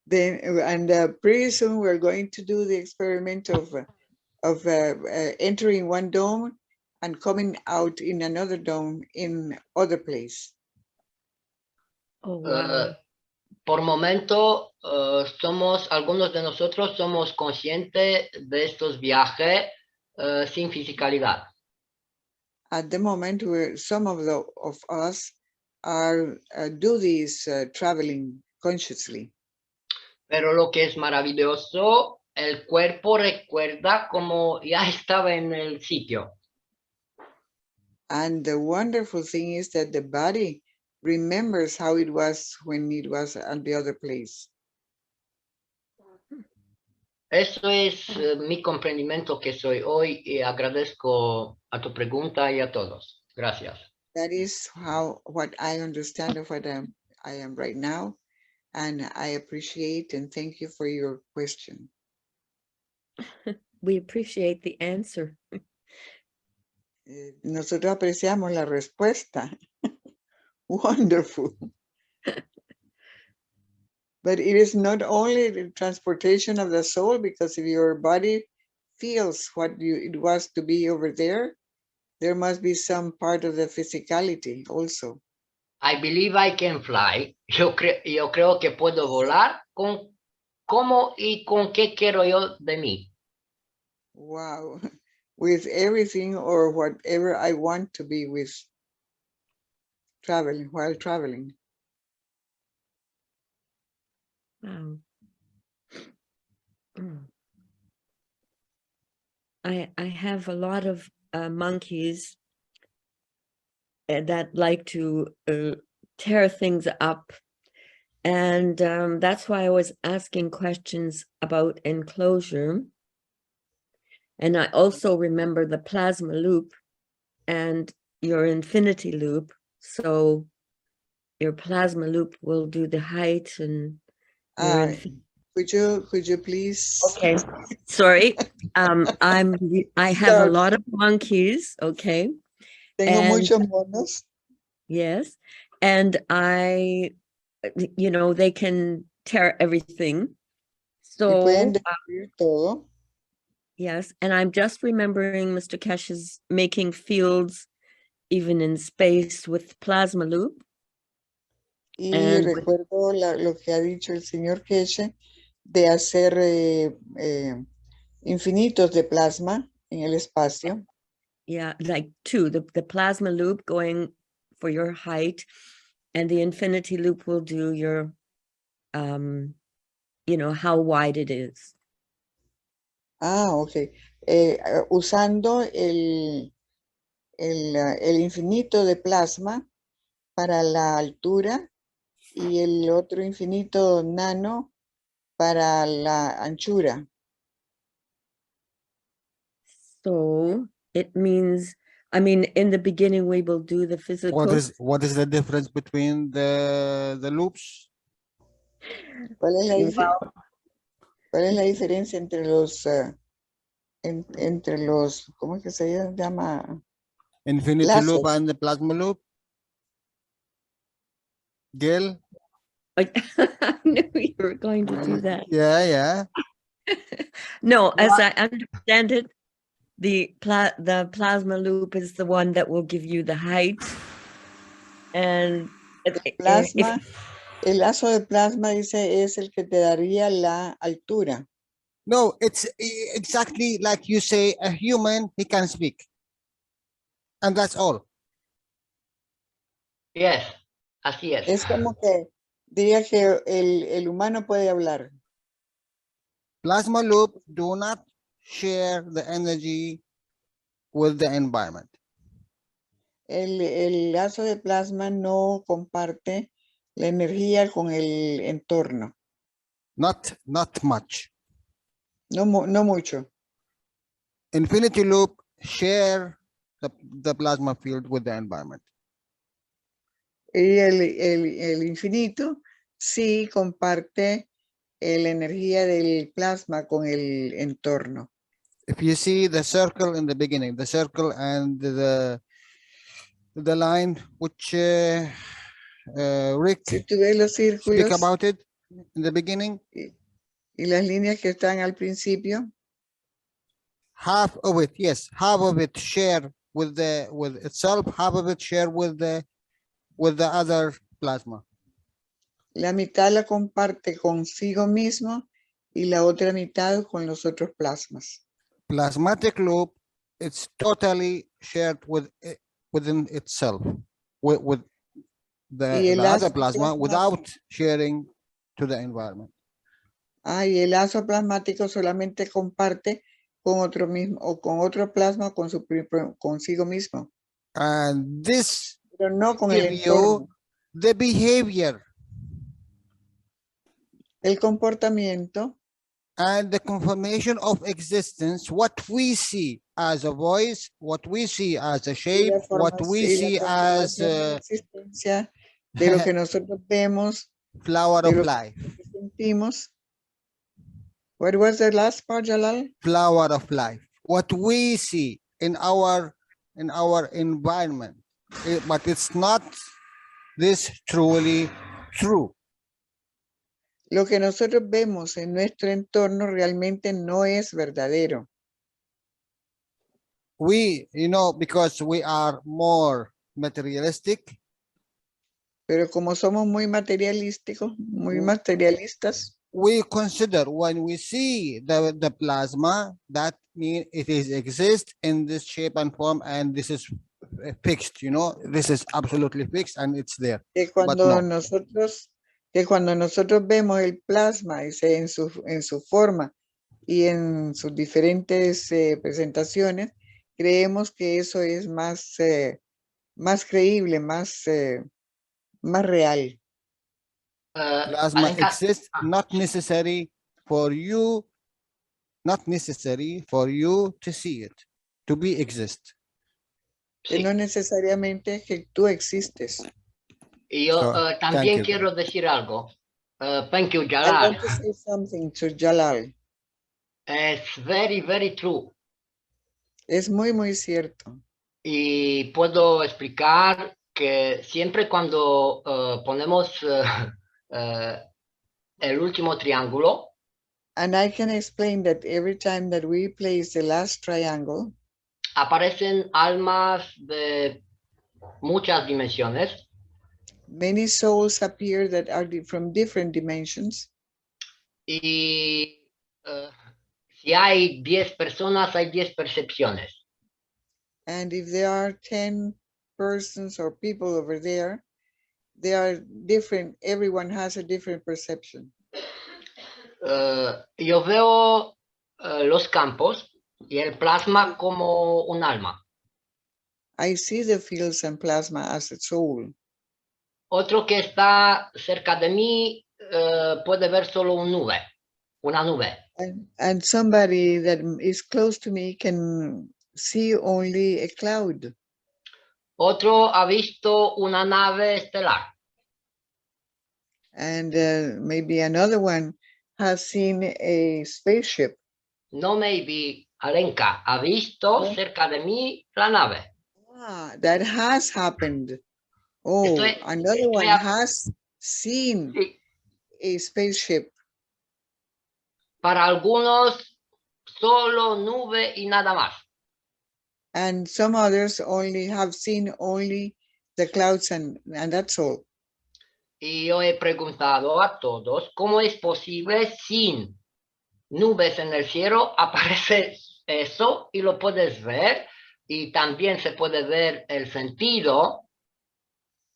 Then and pretty soon we're going to do the experiment of entering one dome and coming out in another dome in other place. Oh, wow. Por momento, algunos de nosotros somos conscientes de estos viajes sin fisicalidad. At the moment, some of us are do these traveling consciously. Pero lo que es maravilloso, el cuerpo recuerda como ya estaba en el sitio. And the wonderful thing is that the body remembers how it was when it was at the other place. Eso es mi comprendimiento que soy hoy y agradezco a tu pregunta y a todos. Gracias. That is what I understand of what I am right now. And I appreciate and thank you for your question. We appreciate the answer. Nosotros apreciamos la respuesta. Wonderful. But it is not only the transportation of the soul, because if your body feels what it was to be over there must be some part of the physicality also. I believe I can fly. Yo creo que puedo volar. ¿Cómo y con qué quiero yo de mí? Wow. With everything or whatever I want to be with traveling, while traveling. Wow. Mm. I have a lot of monkeys that like to tear things up. And that's why I was asking questions about enclosure. And I also remember the plasma loop and your infinity loop. So your plasma loop will do the height and your Could you please? okay, sorry. I have a lot of monkeys, okay. Tengo And muchos monos. yes, and they can tear everything. So pueden destruir todo. yes, and I'm just remembering Mr. Kesh is making fields even in space with plasma loop. Y And recuerdo lo que ha dicho el señor Keshe de hacer infinitos de plasma en el espacio. yeah, like two, the plasma loop going for your height, and the infinity loop will do your, how wide it is. Ah, ok. Usando el infinito de plasma para la altura y el otro infinito nano para la anchura. So it means, in the beginning we will do the physical. What is the difference between the loops? ¿Cuál es la diferencia entre los entre los, ¿cómo es que se llama? Infinity loop and the plasma loop? Gil? I knew you were going to do that. Yeah. No, as I understand it, the plasma loop is the one that will give you the height. And plasma, el lazo de plasma dice es el que te daría la altura. No, it's exactly like you say, a human, he can speak. And that's all. Yes, así es. Es como que diría que el humano puede hablar. Plasma loop do not share the energy with the environment. El lazo de plasma no comparte la energía con el entorno. Not much. No mucho. Infinity loop share the plasma field with the environment. Y el infinito sí comparte la energía del plasma con el entorno. If you see the circle in the beginning, the circle and the line which Rick Si tú ves los círculos speak about it in the beginning, y las líneas que están al principio, half of it, yes, half of it share with itself, half of it share with the other plasma. La mitad la comparte consigo mismo y la otra mitad con los otros plasmas. Plasmatic loop, it's totally shared within itself, with the other plasma without sharing to the environment. Y el lazo plasmático solamente comparte con otro mismo o con otro plasma consigo mismo. And this pero no con el entorno. The behavior. El comportamiento. and the confirmation of existence, what we see as a voice, what we see as a Y shape, la what we y la see as confirmación de la existencia de lo que nosotros vemos, flower de of lo life, que sentimos. What was the last part, Jalal? flower of life, what we see in our environment. But it's not this truly true. Lo que nosotros vemos en nuestro entorno realmente no es verdadero. We, because we are more materialistic, Pero como somos muy materialistas, we consider when we see the plasma, that means it is exist in this shape and form, and this is fixed, this is absolutely fixed and it's there. que But cuando no, nosotros vemos el plasma en su forma y en sus diferentes presentaciones, creemos que eso es más creíble, más real. plasma Alenka, exists, not necessary for you to see it, to be exist. Que sí. no necesariamente que tú existes. Y yo So, thank también you. quiero decir algo. Thank you, I Jalal. want to say something to Jalal. It's very, very true. Es muy, muy cierto. Y puedo explicar que siempre cuando ponemos el último triángulo, And I can explain that every time that we place the last triangle, aparecen almas de muchas dimensiones many souls appear that are from different dimensions. y si hay 10 personas, hay 10 percepciones. And if there are 10 persons or people over there, they are different. Everyone has a different perception. Yo veo los campos y el plasma como un alma. I see the fields and plasma as a soul. Otro que está cerca de mí puede ver solo una nube. And somebody that is close to me can see only a cloud. Otro ha visto una nave estelar. And maybe another one has seen a spaceship. No maybe, Alenka, ha visto No. cerca de mí la nave. That has happened. Oh, another one has seen Sí. a spaceship. Para algunos, solo nube y nada más. And some others only have seen only the clouds and that's all. Y yo he preguntado a todos, ¿cómo es posible sin nubes en el cielo aparece eso y lo puedes ver? Y también se puede ver el sentido.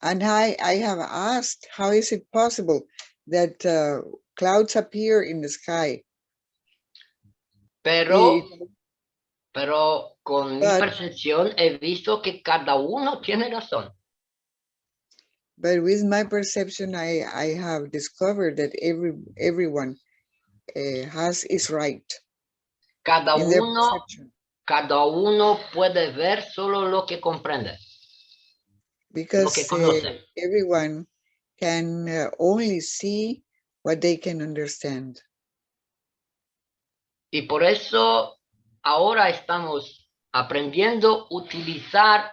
And I have asked, how is it possible that clouds appear in the sky? Pero con mi percepción he visto que cada uno tiene razón. But with my perception, I have discovered that everyone is right. Cada uno puede ver solo lo que comprende. Because everyone can only see what they can understand. Y por eso ahora estamos aprendiendo a utilizar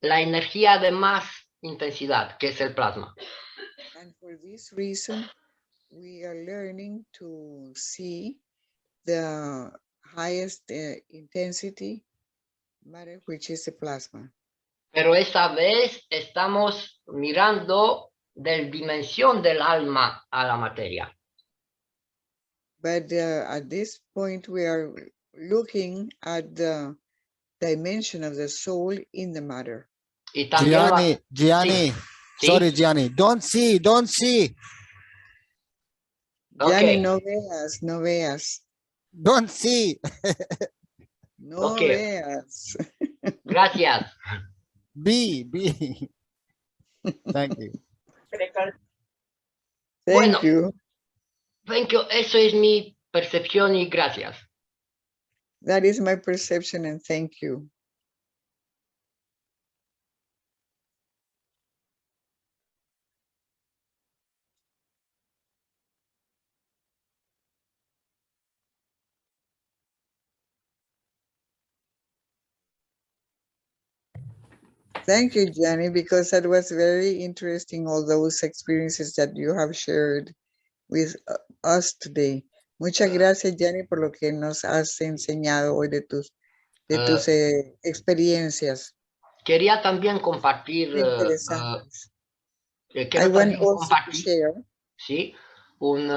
la energía de más intensidad, que es el plasma. And for this reason, we are learning to see the highest intensity matter, which is the plasma. Pero esta vez estamos mirando de dimensión del alma a la materia. But at this point, we are looking at the dimension of the soul in the matter. Y también Giani, sí. Sorry, Giani, don't see. Gianni, Okay. no veas. Don't see. No Okay. veas. Gracias. Be. Thank you. Thank you. Thank you. Eso es mi percepción y gracias. That is my perception, and thank you. Thank you, Gianni, because that was very interesting, all those experiences that you have shared with us today. Muchas gracias, Gianni, por lo que nos has enseñado hoy de tus experiencias. Quería también compartir, Interesantes. I quiero want también also to compartir, share sí, un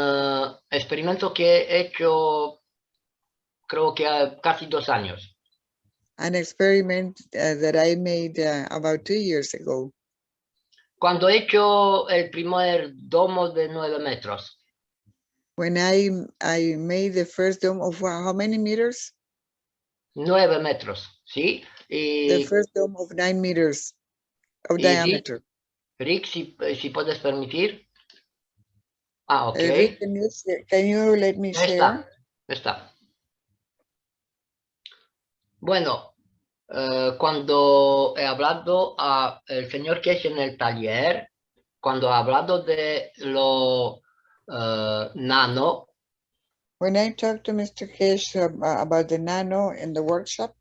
experimento que he hecho, creo que casi 2 años. an experiment that I made about 2 years ago. Cuando he hecho el primer domo de 9 metros, When I made the first dome of how many meters? 9 metros, ¿sí? The Y, first dome of 9 meters of y diameter. Rick, si puedes permitir. Ah, ok. Rick, can you let me Ya share? está. Bueno, cuando he hablado al señor que es en el taller, cuando he hablado de lo nano, When I talked to Mr. Kesh about the nano in the workshop,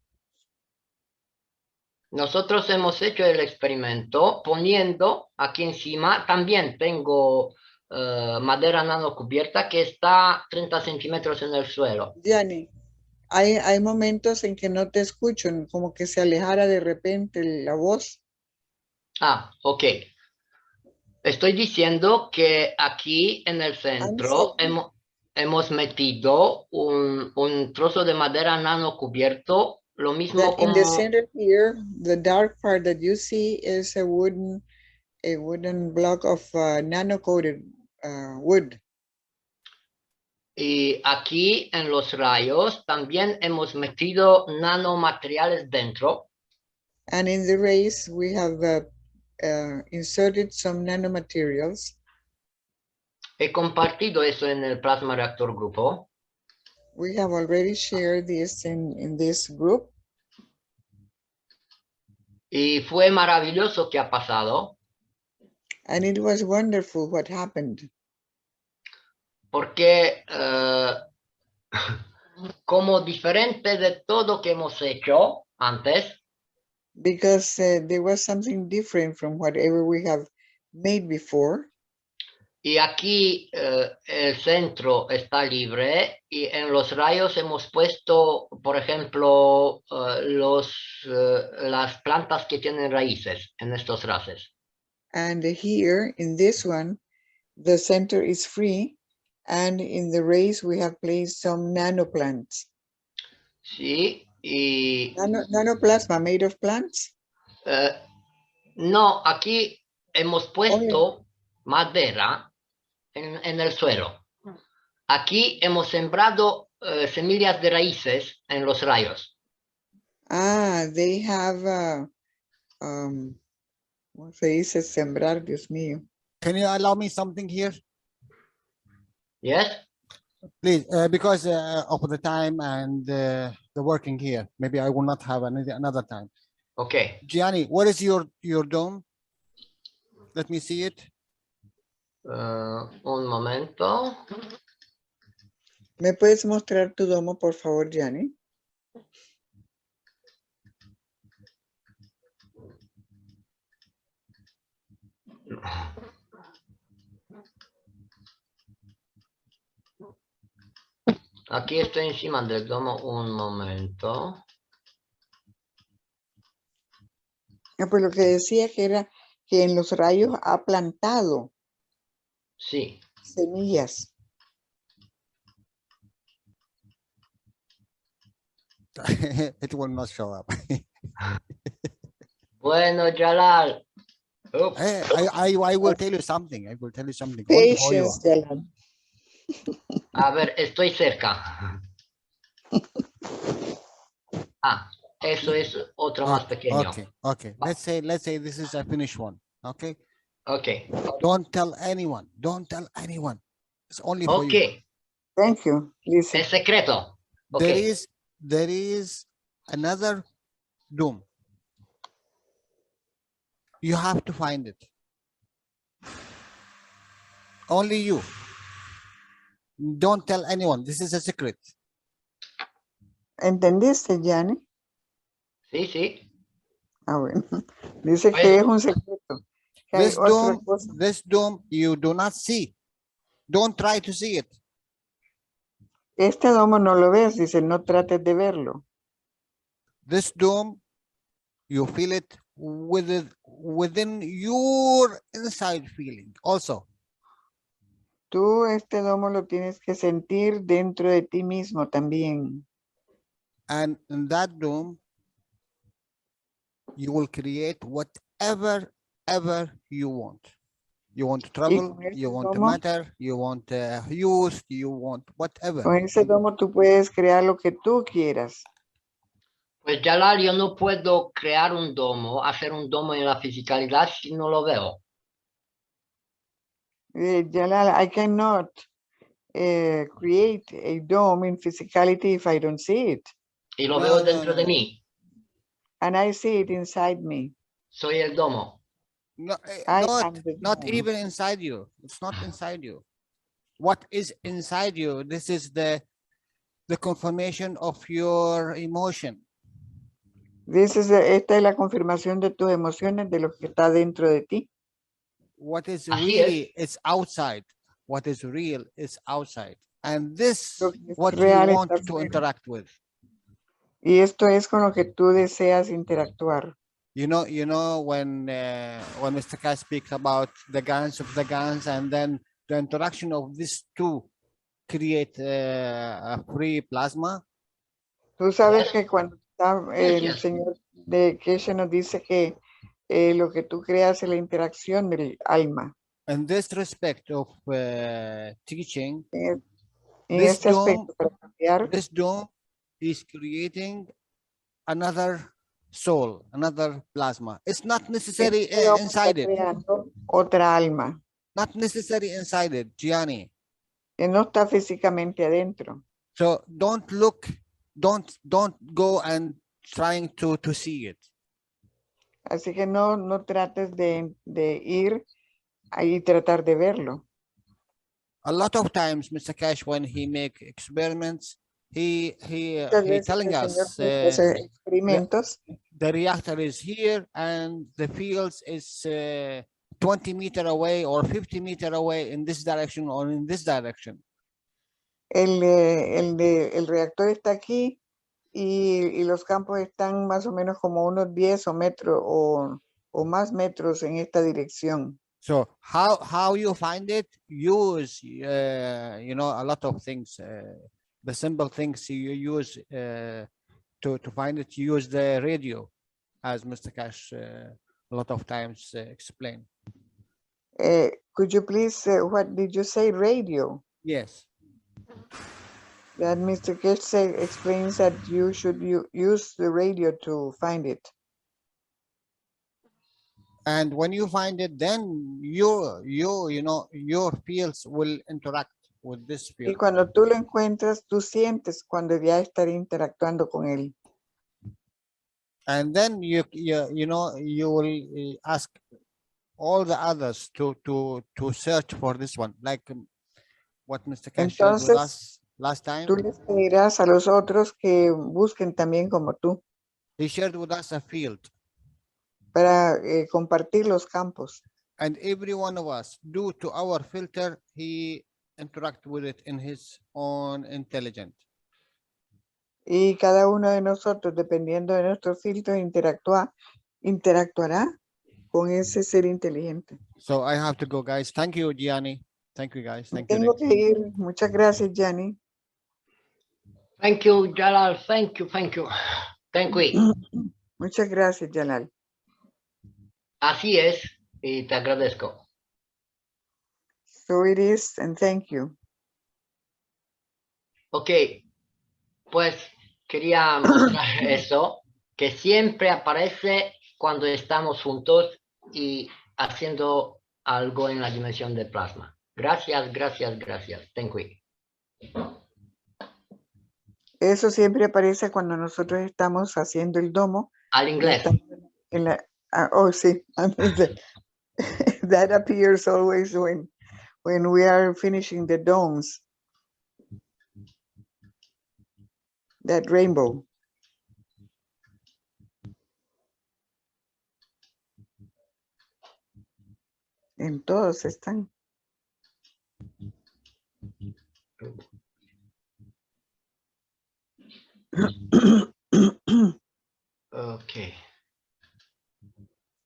nosotros hemos hecho el experimento poniendo aquí encima, también tengo madera nano cubierta que está 30 centímetros en el suelo. Gianni, hay momentos en que no te escucho, como que se alejara de repente la voz. Ah, ok. Estoy diciendo que aquí en el centro hemos metido un trozo de madera nano cubierto, lo mismo That in the como... center here, the dark part that you see is a wooden block of nano-coated wood. Y aquí en los rayos también hemos metido nanomateriales dentro. And in the rays, we have inserted some nanomaterials. He compartido eso en el Plasma Reactor grupo. We have already shared this in this group. Y fue maravilloso que ha pasado. And it was wonderful what happened. Porque como diferente de todo que hemos hecho antes, Because there was something different from whatever we have made before. y aquí el centro está libre y en los rayos hemos puesto, por ejemplo, las plantas que tienen raíces en estos races. And here in this one, the center is free. And in the rays, we have placed some nanoplants. Sí, y... Nanoplasma made of plants? no, aquí hemos puesto madera en el suelo. Aquí hemos sembrado semillas de raíces en los rayos. Ah, they have, ¿cómo se dice sembrar, Dios mío? Can you allow me something here? Yes? Please, because of the time and the working here, maybe I will not have another time. Okay. Gianni, what is your dome? Let me see it. Un momento. ¿Me puedes mostrar tu domo, por favor, Gianni? Aquí estoy encima del domo, un momento. Pues lo que decía que era que en los rayos ha plantado Sí. semillas. It will not show up. Bueno, Jalal. Oops. I will tell you something. I will tell you something. Only for you. Patience, Jalan. A ver, estoy cerca. Ah, eso es otro más pequeño. Okay. Let's say this is a finished one. Okay. Okay. Don't tell anyone. Don't tell anyone. It's only for you. Okay, Thank you, Lisa. es secreto. There Okay, is another dome. You have to find it. Only you. Don't tell anyone. This is a secret. ¿Entendiste, Gianni? sí, sí. Ah, bueno. Dice Pues- que es un secreto. Que hay otra cosa. This dome you do not see. Don't try to see it. Este domo no lo ves, dice, no trates de verlo. This dome, you feel it within your inside feeling also. Tú este domo lo tienes que sentir dentro de ti mismo también. And in that dome, you will create whatever ever you want. You want to travel, con ese you want to domo- matter, you want youth, you want whatever. Con ese domo tú puedes crear lo que tú quieras. Pues Jalal, yo no puedo crear un domo, hacer un domo en la fisicalidad si no lo veo. Jalal, I cannot create a dome in physicality if I don't see it. Y lo No, veo no, dentro de no. mí. And I see it inside me. Soy el domo. No, I not am the not dome. even inside you. It's not inside you. What is inside you? This is the confirmation of your emotion. Esta es la confirmación de tus emociones, de lo que está dentro de ti. What is Así really is outside. What is real is outside. And this Lo que es what you real want está to afuera. interact with. Y esto es con lo que tú deseas interactuar. You know when Mr. Kai speaks about the guns of the guns, and then the interaction of these two create a free plasma. Tú sabes Yes. que cuando está, Yes, el yes. señor de Keshe nos dice que lo que tú creas es la interacción del alma. In this respect of teaching, En This este aspecto, para cambiar, this dome is creating another soul, another plasma. It's not necessary este domo inside está it. creando otra alma Not necessary inside it, Giani. que no está físicamente adentro. So don't look, don't go and trying to see it. Así que no trates de ir ahí y tratar de verlo. A lot of times, Mr. Cash, when he make experiments, he Muchas veces telling el Señor us hace experimentos the reactor is here and the fields is 20 meters away or 50 meters away in this direction or in this direction. el reactor está aquí y los campos están más o menos como unos 10 o metros o más metros en esta dirección. So how you find it? Use a lot of things. The simple things you use to find it. Use the radio, as Mr. Cash a lot of times explain. Could you please, what did you say, radio? Yes. That Mr. Kesh explains that you should use the radio to find it. And when you find it, then your fields will interact with this Y field. cuando tú lo encuentras, tú sientes cuando ya estaré interactuando con él. And then you will ask all the others to search for this one, like what Mr. Cash shared with Entonces, us last time. Tú les pedirás a los otros que busquen también como tú He shared with us a field, para compartir los campos. and every one of us, due to our filter, he interact with it in his own intelligence. Y cada uno de nosotros, dependiendo de nuestros filtros, interactuará con ese ser inteligente. So I have to go, guys. Thank you, Giani. Thank you, guys. Thank you, Tengo Rick. que ir. Muchas gracias, Gianni. Thank you, Jalal. Thank you. Thank you. Muchas gracias, Jalal. Así es, y te agradezco. So it is, and thank you. Ok, pues quería mostrar eso, que siempre aparece cuando estamos juntos y haciendo algo en la dimensión de plasma. Gracias, gracias, gracias. Thank you. Eso siempre aparece cuando nosotros estamos haciendo el domo. Al y inglés. estamos en la, oh, sí. I mean, that appears always when we are finishing the domes. That rainbow. En todos están. Ok.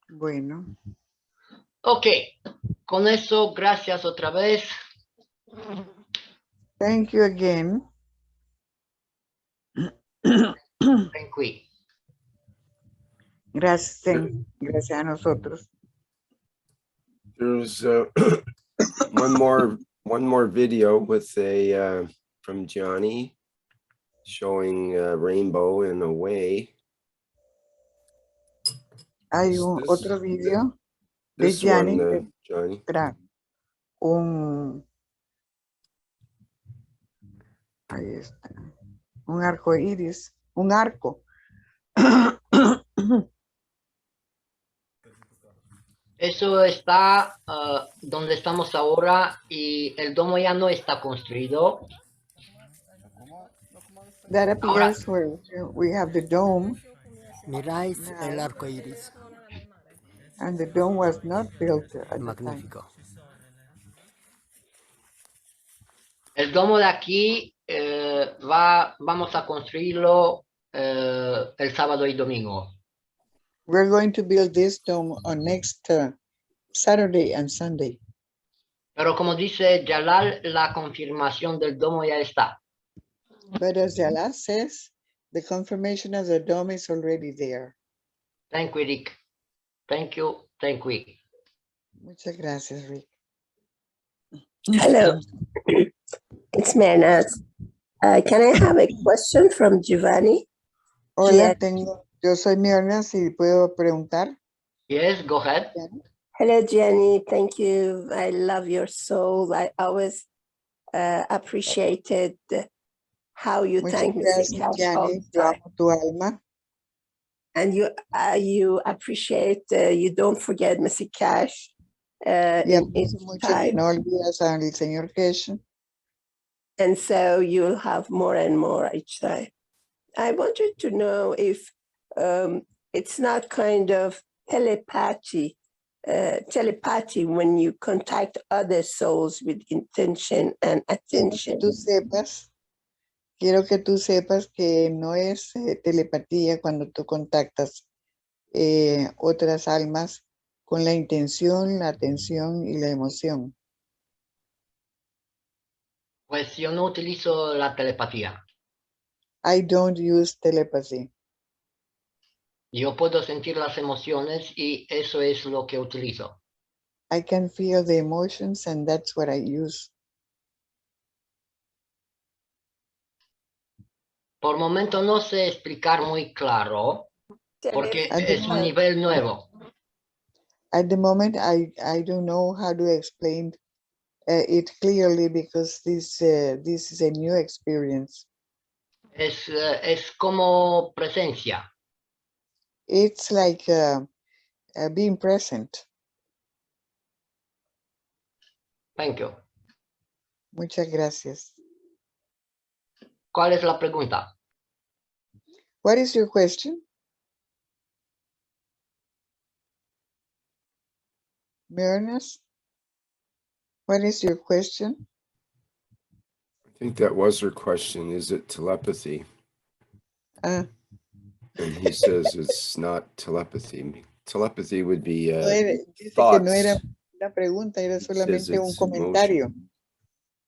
Bueno, Ok. Con eso, gracias otra vez. thank you again. Thank you. Gracias, gracias a nosotros. There's one more video with a from Giani showing a rainbow in a way. Hay otro video de This one, Giani, Giani. Ahí está, un arco iris, un arco. Eso está donde estamos ahora y el domo ya no está construido. That appears where we have the dome, Miráis el arco iris. and the dome was not built at the time. Magnífico. El domo de aquí vamos a construirlo el sábado y domingo. We're going to build this dome on next Saturday and Sunday. Pero como dice Jalal, la confirmación del domo ya está. But as Jalal says, the confirmation of the dome is already there. Thank you, Rick. Thank you. Thank you. Muchas gracias, Rick. Hello, it's Manas. Can I have a question from Giovanni? Hola, Giani. yo soy Mirna, si puedo preguntar. Yes, go ahead. Hello, Gianni. Thank you. I love your soul. I always appreciated how you Muchas thank Mr. gracias, Cash all Gianni. the Yo time. amo tu alma. And you appreciate, you don't forget Mr. Cash Y in aprecio each mucho que time. no olvidas al señor Cash. And so you'll have more and more each time. I wanted to know if it's not kind of telepathy when you contact other souls with intention and attention. Quiero que tú sepas que no es telepatía cuando tú contactas otras almas con la intención, la atención y la emoción. Pues yo no utilizo la telepatía. I don't use telepathy. Yo puedo sentir las emociones y eso es lo que utilizo. I can feel the emotions and that's what I use. Por momento no sé explicar muy claro porque es un nivel nuevo. At the moment, I don't know how to explain it clearly because this is a new experience. Es como presencia. It's like being present. Thank you. Muchas gracias. ¿Cuál es la pregunta? What is your question? Mirnas, what is your question? I think that was her question. Is it telepathy? Ah, And he says it's not telepathy. Telepathy would be dice que thoughts. no era una pregunta, era Says solamente un it's comentario emotion.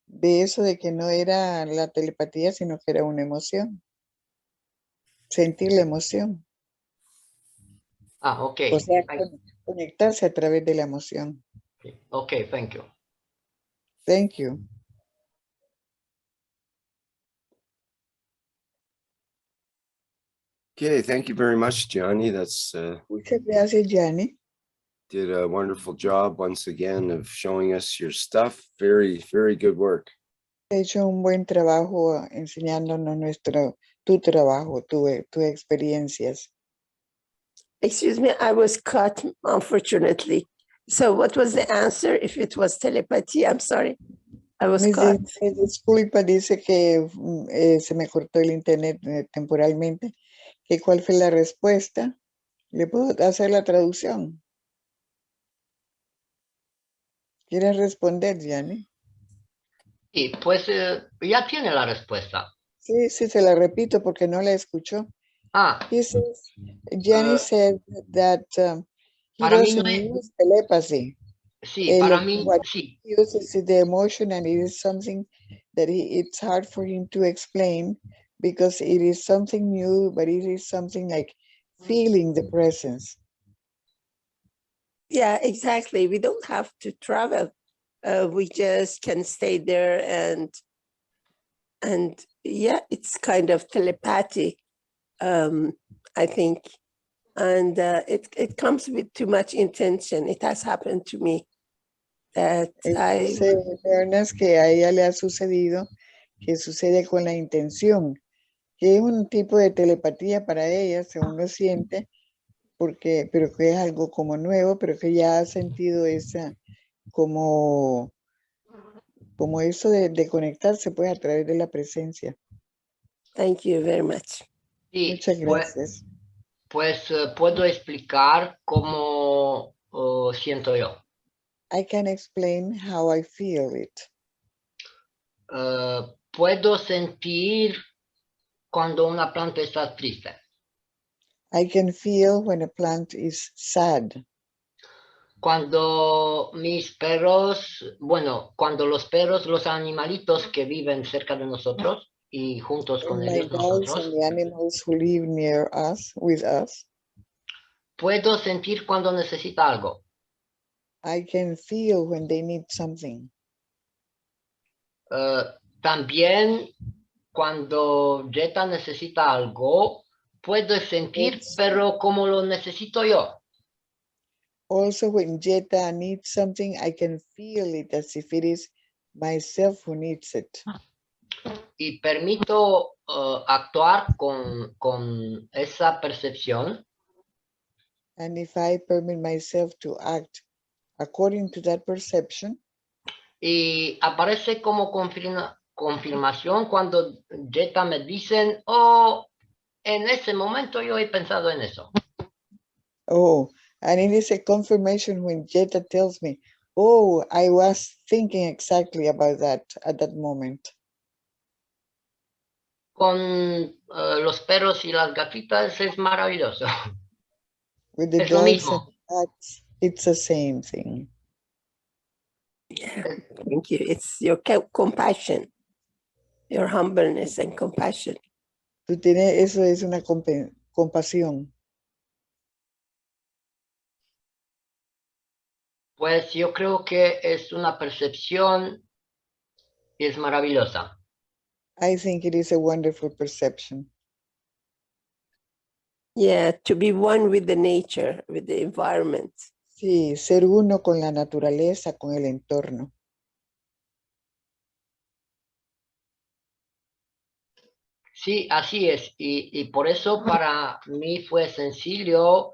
de eso de que no era la telepatía, sino que era una emoción. Sentir la emoción. Ah, ok. O sea, conectarse a través de la emoción. Ok, thank you. Thank you. Okay, thank you very much, Gianni. That's Muchas gracias, Gianni. did a wonderful job once again of showing us your stuff. Very, very good work. He hecho un buen trabajo enseñándonos tu trabajo, tus experiencias. Excuse me, I was cut, unfortunately. So what was the answer? If it was telepathy, I'm sorry. I was cut. Disculpa, dice que se me cortó el internet temporalmente. ¿Que cuál fue la respuesta? ¿Le puedo hacer la traducción? ¿Quieres responder, Gianni? Sí, pues ya tiene la respuesta. Sí, se la repito porque no la escuchó. Ah, He says, Gianni said that he para mí no doesn't es, use telepathy. sí, para mí, What sí. he uses is the emotion, and it is something that it's hard for him to explain because it is something new, but it is something like feeling the presence. Yeah, exactly. We don't have to travel. We just can stay there and yeah, it's kind of telepathic, I think. And it comes with too much intention. It has happened to me that Dice Ernest que a ella le ha sucedido que sucede con la intención, que es un tipo de telepatía para ella, según lo siente, pero que es algo como nuevo, pero que ya ha sentido esa como eso de conectarse pues a través de la presencia. Thank you very much. Sí, Muchas gracias. pues puedo explicar cómo siento yo. I can explain how I feel it. Puedo sentir cuando una planta está triste. I can feel when a plant is sad. Cuando mis perros, bueno, cuando los perros, los animalitos que viven cerca de nosotros y juntos con My ellos dogs nosotros, and the animals who live near us, with us, puedo sentir cuando necesita algo. I can feel when they need something. También cuando Jetta necesita algo, puedo sentir, pero como lo necesito yo. Also, when Jetta needs something, I can feel it as if it is myself who needs it. Y permito actuar con esa percepción. And if I permit myself to act according to that perception, Y aparece como confirmación cuando Jetta me dicen, oh, en ese momento yo he pensado en eso. oh, and it is a confirmation when Jetta tells me, oh, I was thinking exactly about that at that moment. Con los perros y las gatitas es maravilloso. With the Es lo dogs and mismo. cats, it's the same thing. Yeah, thank you. It's your compassion, your humbleness and compassion. Tú tienes, eso es una compasión. Pues yo creo que es una percepción y es maravillosa. I think it is a wonderful perception. Yeah, to be one with the nature, with the environment. Sí, ser uno con la naturaleza, con el entorno. Sí, así es. Y por eso para mí fue sencillo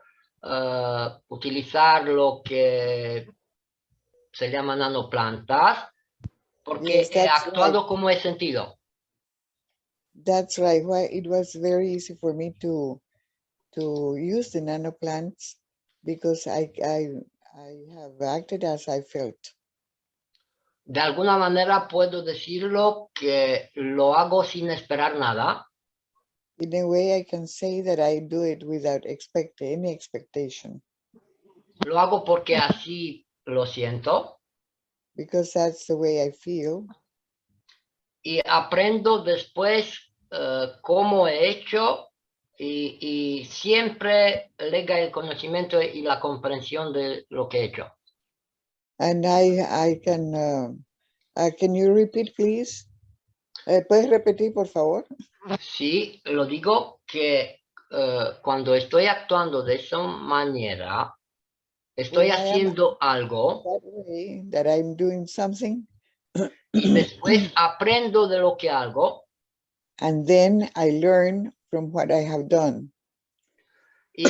utilizar lo que se llama nanoplantas, porque Yes, he that's actuado right. como he sentido. That's right. Why it was very easy for me to use the nanoplants because I have acted as I felt. De alguna manera puedo decirlo que lo hago sin esperar nada. In a way, I can say that I do it without any expectation. Lo hago porque así lo siento. Because that's the way I feel. Y aprendo después cómo he hecho y siempre llega el conocimiento y la comprensión de lo que he hecho. And I can you repeat, please? ¿Puedes repetir, por favor? Sí, lo digo que cuando estoy actuando de esa manera, estoy when I am haciendo algo that way, that I'm doing something, y después aprendo de lo que hago and then I learn from what I have done. y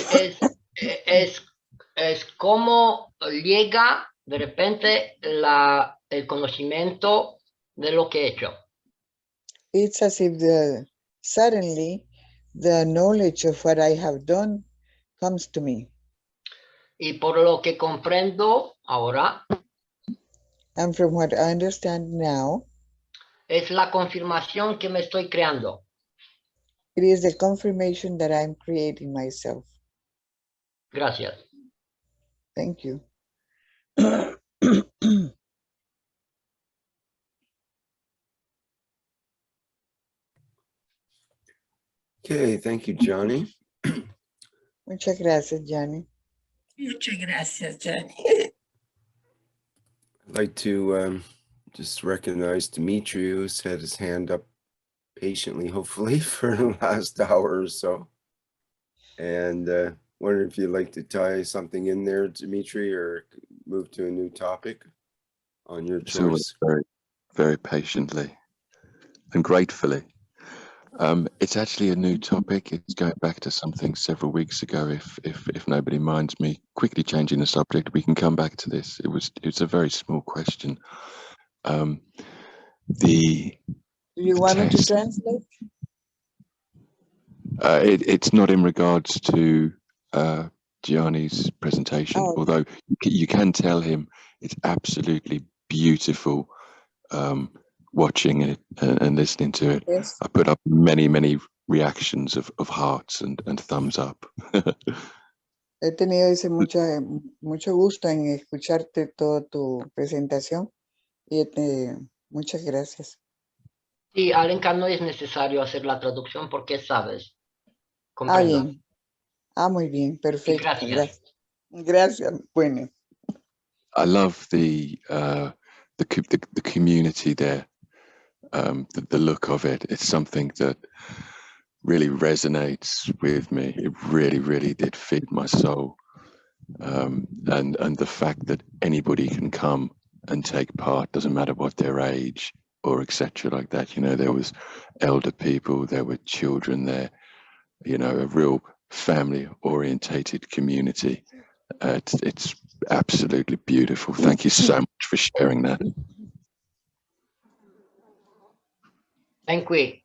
es como llega de repente el conocimiento de lo que he hecho. It's as if suddenly the knowledge of what I have done comes to me. Y por lo que comprendo ahora, And from what I understand now, es la confirmación que me estoy creando. it is the confirmation that I'm creating myself. Gracias. Thank you. Okay, thank you, Gianni. Muchas gracias, Gianni. Muchas gracias, Gianni. I'd like to just recognize Dimitri, who's had his hand up patiently, hopefully, for the last hour or so. And wonder if you'd like to tie something in there, Dimitri, or move to a new topic on your It's always choice. very patiently and gratefully. It's actually a new topic. It's going back to something several weeks ago. If nobody minds me quickly changing the subject, we can come back to this. It's a very small question. Do you want me to test. translate? It's not in regards to Gianni's presentation, Oh. although you can tell him it's absolutely beautiful watching it and listening to it. Yes. I put up many reactions of hearts and thumbs up. He tenido mucho gusto en escucharte toda tu presentación y muchas gracias. Sí, Alenka, no es necesario hacer la traducción porque sabes. Comprendo. Bien. Muy bien, perfecto. Gracias. Gracias. Bueno. I love the community there. The look of it. It's something that really resonates with me. It really did feed my soul. And the fact that anybody can come and take part, doesn't matter what their age or etc. like that. You know, there was elder people, there were children there, you know, a real family orientated community. It's absolutely beautiful. Thank you so much for sharing that. Ven qui.